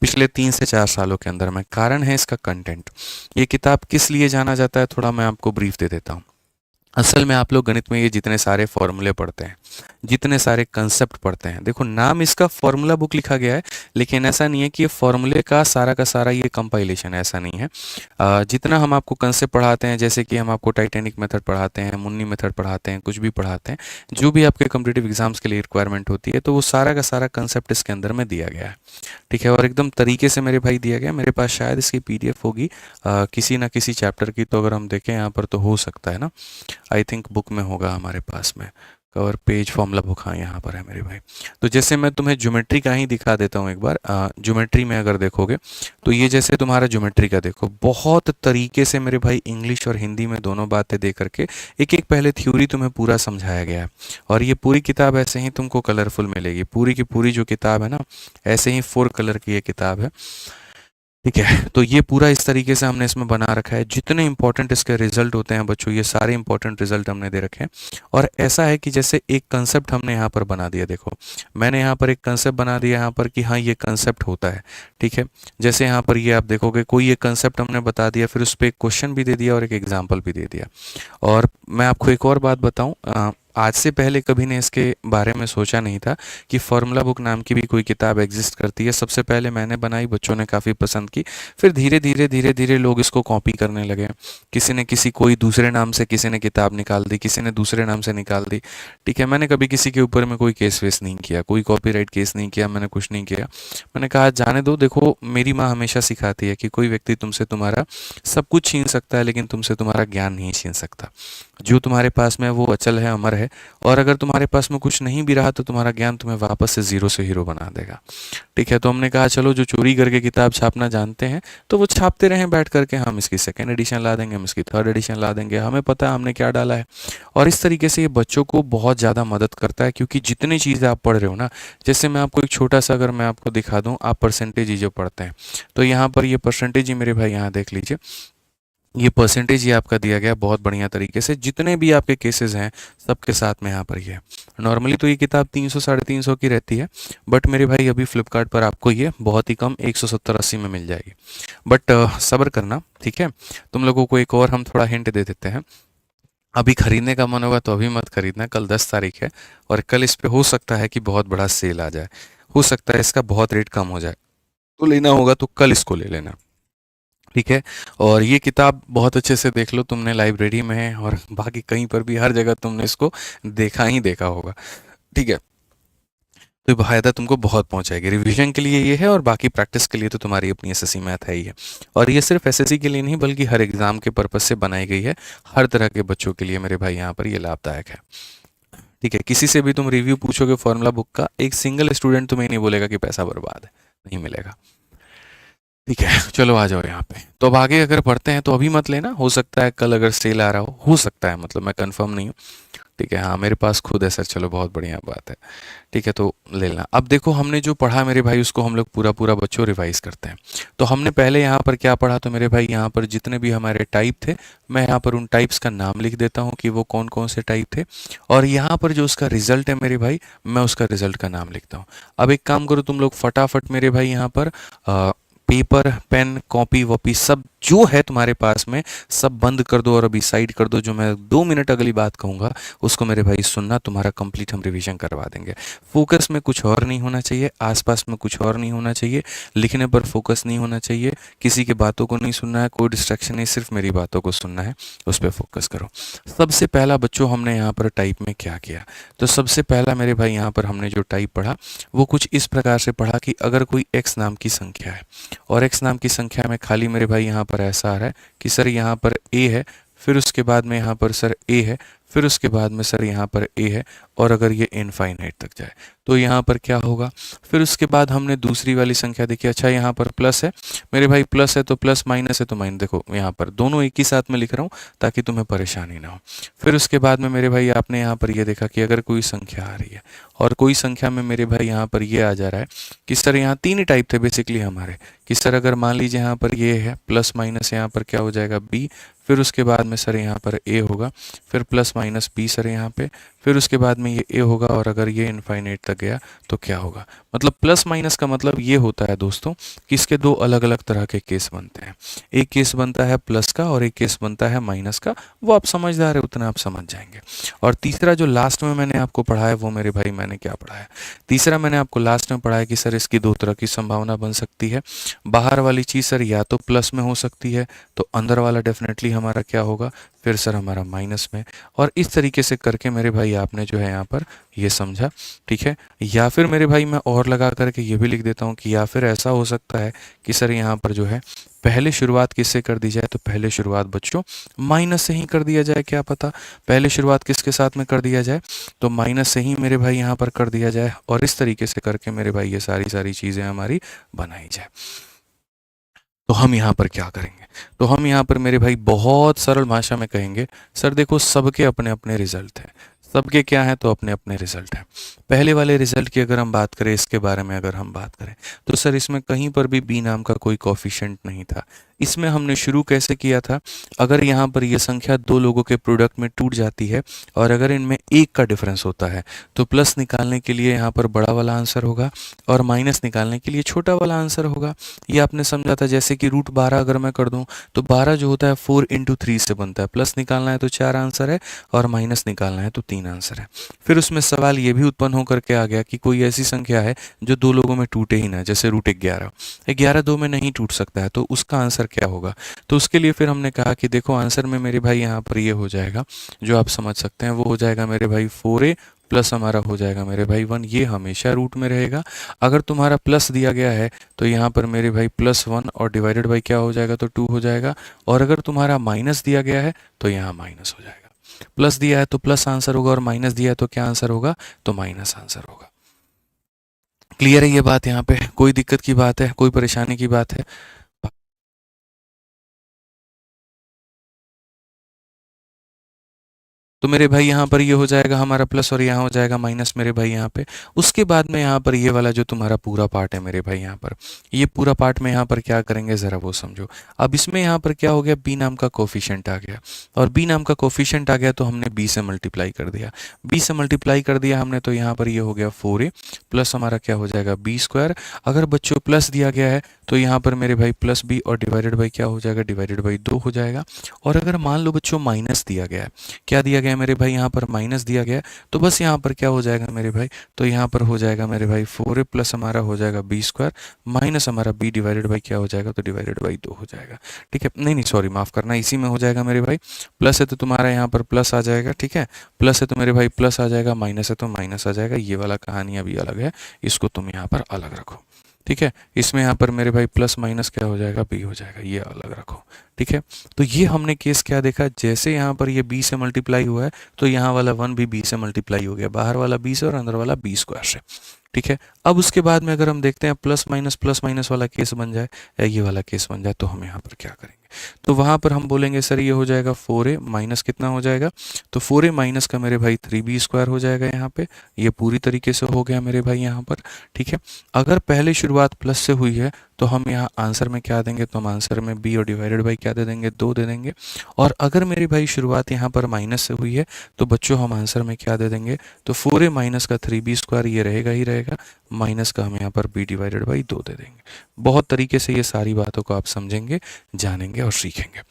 पिछले 3 से 4 सालों के अंदर में। कारण है इसका कंटेंट। ये किताब किस लिए जाना जाता है थोड़ा मैं आपको ब्रीफ दे देता हूँ। असल में आप लोग गणित में ये जितने सारे फॉर्मूले पढ़ते हैं, जितने सारे कंसेप्ट पढ़ते हैं, देखो नाम इसका फॉर्मूला बुक लिखा गया है लेकिन ऐसा नहीं है कि ये फॉर्मूले का सारा ये कंपाइलेशन, ऐसा नहीं है। जितना हम आपको कंसेप्ट पढ़ाते हैं, जैसे कि हम आपको टाइटैनिक मेथड पढ़ाते हैं, मुन्नी मेथड पढ़ाते हैं, कुछ भी पढ़ाते हैं, जो भी आपके कॉम्पिटिटिव एग्जाम्स के लिए रिक्वायरमेंट होती है, तो वो सारा का सारा कंसेप्ट इसके अंदर में दिया गया है। ठीक है, और एकदम तरीके से मेरे भाई दिया गया। मेरे पास शायद इसकी PDF होगी किसी ना किसी चैप्टर की, तो अगर हम देखें यहाँ पर तो हो सकता है ना, आई थिंक बुक में होगा हमारे पास में, कवर पेज फॉर्मूला बुक, हाँ यहाँ पर है मेरे भाई। तो जैसे मैं तुम्हें ज्योमेट्री का ही दिखा देता हूँ एक बार। ज्योमेट्री में अगर देखोगे तो ये जैसे तुम्हारा ज्योमेट्री का देखो, बहुत तरीके से मेरे भाई इंग्लिश और हिंदी में दोनों बातें दे करके एक एक पहले थ्योरी तुम्हें पूरा समझाया गया है। और ये पूरी किताब ऐसे ही तुमको कलरफुल मिलेगी। पूरी की पूरी जो किताब है ना, ऐसे ही 4 कलर की ये किताब है। ठीक है, तो ये पूरा इस तरीके से हमने इसमें बना रखा है। जितने इंपॉर्टेंट इसके रिजल्ट होते हैं बच्चों, ये सारे इंपॉर्टेंट रिजल्ट हमने दे रखे हैं। और ऐसा है कि जैसे एक कंसेप्ट हमने यहाँ पर बना दिया, देखो मैंने यहाँ पर एक कंसेप्ट बना दिया यहाँ पर कि हाँ ये कंसेप्ट होता है। ठीक है, जैसे यहाँ पर ये आप देखोगे कोई एक कंसेप्ट हमने बता दिया, फिर उस पर एक क्वेश्चन भी दे दिया और एक एग्जाम्पल भी दे दिया। और मैं आपको एक और बात बताऊँ, आज से पहले कभी ने इसके बारे में सोचा नहीं था कि फॉर्मूला बुक नाम की भी कोई किताब एग्जिस्ट करती है। सबसे पहले मैंने बनाई, बच्चों ने काफ़ी पसंद की, फिर धीरे धीरे लोग इसको कॉपी करने लगे। किसी ने कोई दूसरे नाम से किसी ने किताब निकाल दी, किसी ने दूसरे नाम से निकाल दी। ठीक है, मैंने कभी किसी के ऊपर में कोई केस वेस नहीं किया, कोई कॉपीराइट केस नहीं किया, मैंने कुछ नहीं किया। मैंने कहा जाने दो। देखो मेरी माँ हमेशा सिखाती है कि कोई व्यक्ति तुमसे तुम्हारा सब कुछ छीन सकता है लेकिन तुमसे तुम्हारा ज्ञान नहीं छीन सकता। जो तुम्हारे पास में है वो अचल है, अमर है। और अगर तुम्हारे पास में कुछ नहीं भी रहा तो तुम्हारा ज्ञान तुम्हें वापस से ज़ीरो से हीरो बना देगा। ठीक है, तो हमने कहा चलो जो चोरी करके किताब छापना जानते हैं तो वो छापते रहें बैठ करके, हम इसकी सेकेंड एडिशन ला देंगे, हम इसकी थर्ड एडिशन ला देंगे, हमें पता है हमने क्या डाला है। और इस तरीके से ये बच्चों को बहुत ज़्यादा मदद करता है, क्योंकि जितनी चीज़ें आप पढ़ रहे हो ना, जैसे मैं आपको एक छोटा सा अगर मैं आपको दिखा दूँ, आप परसेंटेज ही जो पढ़ते हैं तो यहाँ पर ये परसेंटेज ही मेरे भाई यहाँ देख लीजिए, ये परसेंटेज ही आपका दिया गया बहुत बढ़िया तरीके से, जितने भी आपके केसेस हैं सबके साथ में यहाँ पर ये है। नॉर्मली तो ये किताब 300 साढ़े 300 की रहती है, बट मेरे भाई अभी फ्लिपकार्ट पर आपको ये बहुत ही कम 170-80 में मिल जाएगी। बट सब्र करना, ठीक है। तुम लोगों को एक और हम थोड़ा हिंट दे देते हैं। अभी खरीदने का मन होगा तो अभी मत खरीदना, कल 10 तारीख है और कल इस पे हो सकता है कि बहुत बड़ा सेल आ जाए, हो सकता है इसका बहुत रेट कम हो जाए, तो लेना होगा तो कल इसको ले लेना, ठीक है। और ये किताब बहुत अच्छे से देख लो, तुमने लाइब्रेरी में है और बाकी कहीं पर भी हर जगह तुमने इसको देखा ही देखा होगा, ठीक है। तो ये फायदा तुमको बहुत पहुंचाएगी। रिवीजन के लिए ये है और बाकी प्रैक्टिस के लिए तो तुम्हारी अपनी एसएससी मैथ है ही है। और ये सिर्फ एसएससी के लिए नहीं बल्कि हर एग्जाम के पर्पज से बनाई गई है, हर तरह के बच्चों के लिए मेरे भाई यहाँ पर ये लाभदायक है, ठीक है। किसी से भी तुम रिव्यू पूछोगे फॉर्मूला बुक का, एक सिंगल स्टूडेंट तुम्हें नहीं बोलेगा कि पैसा बर्बाद है, नहीं मिलेगा, ठीक है। चलो आ जाओ यहाँ पे, तो अब आगे अगर पढ़ते हैं तो अभी मत लेना, हो सकता है कल अगर सेल आ रहा हो सकता है, मतलब मैं कंफर्म नहीं हूँ, ठीक है। हाँ मेरे पास खुद है सर, चलो बहुत बढ़िया बात है, ठीक है, तो ले लेना। अब देखो हमने जो पढ़ा मेरे भाई उसको हम लोग पूरा पूरा बच्चों रिवाइज करते हैं। तो हमने पहले यहाँ पर क्या पढ़ा, तो मेरे भाई यहाँ पर जितने भी हमारे टाइप थे, मैं यहाँ पर उन टाइप्स का नाम लिख देता हूँ कि वो कौन कौन से टाइप थे, और यहाँ पर जो उसका रिजल्ट है मेरे भाई, मैं उसका रिजल्ट का नाम लिखता हूँ। अब एक काम करो तुम लोग फटाफट मेरे भाई यहाँ पर पेपर पेन कॉपी वॉपी सब जो है तुम्हारे पास में सब बंद कर दो और अभी साइड कर दो। जो मैं 2 मिनट अगली बात कहूँगा उसको मेरे भाई सुनना, तुम्हारा कंप्लीट हम रिवीजन करवा देंगे। फोकस में कुछ और नहीं होना चाहिए, आसपास में कुछ और नहीं होना चाहिए, लिखने पर फोकस नहीं होना चाहिए, किसी की बातों को नहीं सुनना है, कोई डिस्ट्रैक्शन नहीं, सिर्फ मेरी बातों को सुनना है, उस पर फोकस करो। सबसे पहला बच्चों हमने यहाँ पर टाइप में क्या किया, तो सबसे पहला मेरे भाई यहाँ पर हमने जो टाइप पढ़ा वो कुछ इस प्रकार से पढ़ा कि अगर कोई x नाम की संख्या है और x नाम की संख्या में खाली मेरे भाई यहाँ पर ऐसा आ रहा है कि सर यहाँ पर a है, फिर उसके बाद में यहाँ पर सर a है, फिर उसके बाद में सर यहाँ पर a है, और अगर ये इनफाइनाइट तक जाए तो यहाँ पर क्या होगा। फिर उसके बाद हमने दूसरी वाली संख्या देखी, अच्छा यहाँ पर प्लस है मेरे भाई, प्लस है तो प्लस, माइनस है तो माइनस, देखो यहाँ पर दोनों एक ही साथ में लिख रहा हूँ ताकि तुम्हें परेशानी ना हो। फिर उसके बाद में मेरे भाई आपने यहाँ पर ये देखा कि अगर कोई संख्या आ रही है और कोई संख्या में मेरे भाई यहाँ पर ये आ जा रहा है कि सर यहाँ तीन ही टाइप थे बेसिकली हमारे, कि सर अगर मान लीजिए यहाँ पर ये है प्लस माइनस, यहाँ पर क्या हो जाएगा b, फिर उसके बाद में सर यहाँ पर a होगा, फिर प्लस माइनस b सर यहाँ पे, फिर उसके बाद में ये a होगा, और अगर ये इनफाइनाइट तक गया तो क्या होगा। मतलब प्लस माइनस का मतलब ये होता है दोस्तों कि इसके दो अलग अलग तरह के केस बनते हैं, एक केस बनता है प्लस का और एक केस बनता है माइनस का, वो आप समझदार है उतना आप समझ जाएंगे। और तीसरा जो लास्ट में मैंने आपको पढ़ाया वो मेरे भाई मैंने क्या पढ़ाया, तीसरा मैंने आपको लास्ट में पढ़ाया कि सर इसकी दो तरह की संभावना बन सकती है, बाहर वाली चीज़ सर या तो प्लस में हो सकती है तो अंदर वाला डेफिनेटली हमारा क्या होगा, फिर सर हमारा माइनस में। और इस तरीके से करके मेरे भाई आपने जो है यहाँ पर ये समझा, ठीक है। या फिर मेरे भाई मैं और लगा करके ये भी लिख देता हूँ कि या फिर ऐसा हो सकता है कि सर यहाँ पर जो है पहले शुरुआत किससे कर दी जाए, तो पहले शुरुआत बच्चों माइनस से ही कर दिया जाए, क्या पता पहले शुरुआत किसके साथ में कर दिया जाए, तो माइनस से ही मेरे भाई यहाँ पर कर दिया जाए, और इस तरीके से करके मेरे भाई ये सारी सारी चीज़ें हमारी बनाई जाए। तो हम यहाँ पर क्या करेंगे, तो हम यहाँ पर मेरे भाई बहुत सरल भाषा में कहेंगे, सर देखो सबके अपने अपने रिजल्ट हैं, सबके क्या हैं, तो अपने अपने रिजल्ट हैं। पहले वाले रिजल्ट की अगर हम बात करें, इसके बारे में अगर हम बात करें तो सर इसमें कहीं पर भी बी नाम का कोई कोफिशिएंट नहीं था। इसमें हमने शुरू कैसे किया था, अगर यहाँ पर यह संख्या दो लोगों के प्रोडक्ट में टूट जाती है और अगर इनमें एक का डिफरेंस होता है तो प्लस निकालने के लिए यहाँ पर बड़ा वाला आंसर होगा और माइनस निकालने के लिए छोटा वाला आंसर होगा। ये आपने समझा था, जैसे कि रूट 12 अगर मैं कर दूं तो 12 जो होता है 4 इंटू 3 से बनता है, प्लस निकालना है तो 4 आंसर है और माइनस निकालना है तो 3 आंसर है। फिर उसमें सवाल ये भी उत्पन्न होकर के आ गया कि कोई ऐसी संख्या है जो दो लोगों में टूटे ही ना, जैसे रूट 11, 11 दो में नहीं टूट सकता है, तो उसका आंसर क्या होगा। तो उसके लिए फिर हमने कहा कि देखो आंसर में मेरे भाई यहाँ पर ये हो जाएगा, जो आप समझ सकते हैं वो हो जाएगा मेरे भाई 4a प्लस हमारा हो जाएगा मेरे भाई 1, ये हमेशा रूट में रहेगा। अगर तुम्हारा प्लस दिया गया है तो यहाँ पर मेरे भाई +1 और डिवाइडेड बाई क्या हो जाएगा, तो 2 हो जाएगा, और अगर तुम्हारा माइनस दिया गया है तो यहाँ माइनस हो जाएगा। प्लस दिया है तो प्लस आंसर होगा और माइनस दिया है तो क्या आंसर होगा, तो माइनस आंसर होगा। क्लियर है ये बात? यहाँ पे कोई दिक्कत की बात है, कोई परेशानी की बात है? तो मेरे भाई यहाँ पर ये हो जाएगा हमारा प्लस और यहाँ हो जाएगा माइनस मेरे भाई यहाँ पे। उसके बाद में यहाँ पर ये वाला जो तुम्हारा पूरा पार्ट है मेरे भाई, यहाँ पर ये पूरा पार्ट में यहाँ पर क्या करेंगे ज़रा वो समझो। अब इसमें यहाँ पर क्या हो गया, b नाम का कोफिशिएंट आ गया, और b नाम का कोफिशिएंट आ गया तो हमने b से मल्टीप्लाई कर दिया। b से मल्टीप्लाई कर दिया हमने तो यहाँ पर ये हो गया 4a प्लस हमारा क्या हो जाएगा b स्क्वायर। अगर बच्चों प्लस दिया गया है तो यहाँ पर मेरे भाई प्लस b और डिवाइडेड बाई क्या हो जाएगा, डिवाइडेड बाई 2 हो जाएगा। और अगर मान लो बच्चों माइनस दिया गया है, क्या दिया गया है मेरे भाई, यहाँ पर माइनस दिया गया है, तो बस यहाँ पर क्या हो जाएगा मेरे भाई, तो यहाँ पर हो जाएगा मेरे भाई 4a प्लस हमारा हो जाएगा b स्क्वायर माइनस हमारा b डिवाइडेड बाई क्या हो जाएगा, तो डिवाइडेड बाई 2 हो जाएगा। ठीक है, नहीं नहीं सॉरी माफ़ करना, इसी में हो जाएगा मेरे भाई। प्लस है तो तुम्हारा यहाँ पर प्लस आ जाएगा, ठीक है, प्लस है तो मेरे भाई प्लस आ जाएगा, माइनस है तो माइनस आ जाएगा। ये वाला कहानी अभी अलग है, इसको तुम यहाँ पर अलग रखो। ठीक है, इसमें यहाँ पर मेरे भाई प्लस माइनस क्या हो जाएगा, b हो जाएगा, ये अलग रखो। ठीक है, तो ये हमने केस क्या देखा, जैसे यहाँ पर ये b से मल्टीप्लाई हुआ है तो यहाँ वाला 1 भी b से मल्टीप्लाई हो गया, बाहर वाला b से और अंदर वाला b स्क्वायर से। ठीक है, अब उसके बाद में अगर हम देखते हैं प्लस माइनस वाला केस बन जाए या ये वाला केस बन जाए तो हम यहाँ पर क्या करेंगे, तो वहाँ पर हम बोलेंगे सर ये हो जाएगा 4a माइनस कितना हो जाएगा, तो 4a माइनस का मेरे भाई 3b स्क्वायर हो जाएगा यहाँ पे। ये पूरी तरीके से हो गया मेरे भाई यहाँ पर। ठीक है, अगर पहले शुरुआत प्लस से हुई है तो हम यहाँ आंसर में क्या देंगे, तो हम आंसर में b और डिवाइडेड बाई क्या दे देंगे, 2 दे देंगे। और अगर मेरे भाई शुरुआत यहाँ पर माइनस से हुई है तो बच्चों हम आंसर में क्या दे देंगे, तो 4a माइनस का 3b स्क्वायर ये रहेगा ही रहेगा, माइनस का हम यहाँ पर b डिवाइडेड बाई 2 दे देंगे। बहुत तरीके से ये सारी बातों को आप समझेंगे, जानेंगे और सीखेंगे।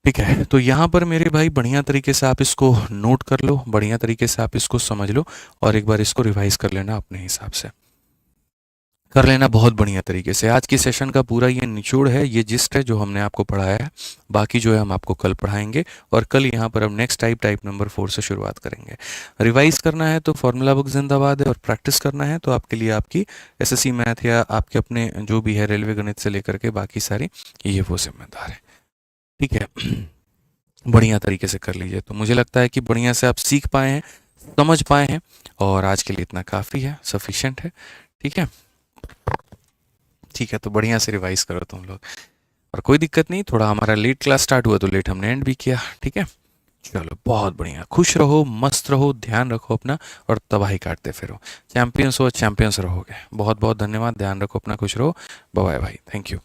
ठीक है, तो यहाँ पर मेरे भाई बढ़िया तरीके से आप इसको नोट कर लो, बढ़िया तरीके से आप इसको समझ लो और एक बार इसको रिवाइज कर लेना अपने हिसाब से, कर लेना बहुत बढ़िया तरीके से। आज की सेशन का पूरा ये निचोड़ है, ये जिस्ट है जो हमने आपको पढ़ाया है। बाकी जो है हम आपको कल पढ़ाएंगे और कल यहाँ पर हम नेक्स्ट टाइप नंबर 4 से शुरुआत करेंगे। रिवाइज करना है तो फॉर्मूला बुक जिंदाबाद है, और प्रैक्टिस करना है तो आपके लिए आपकी एसएससी मैथ या आपके अपने जो भी है रेलवे गणित से लेकर के बाकी सारी ये वो जिम्मेदार है। ठीक है, बढ़िया तरीके से कर लीजिए। तो मुझे लगता है कि बढ़िया से आप सीख पाए हैं, समझ पाए हैं, और आज के लिए इतना काफ़ी है, सफिशिएंट है। ठीक है, ठीक है, तो बढ़िया से रिवाइज करो तुम लोग, और कोई दिक्कत नहीं, थोड़ा हमारा लेट क्लास स्टार्ट हुआ तो लेट हमने एंड भी किया। ठीक है, चलो बहुत बढ़िया, खुश रहो, मस्त रहो, ध्यान रखो अपना, और तबाही काटते फिरो, चैंपियंस हो चैंपियंस रहोगे। बहुत बहुत धन्यवाद, ध्यान रखो अपना, खुश रहो, बाय बाय भाई, थैंक यू।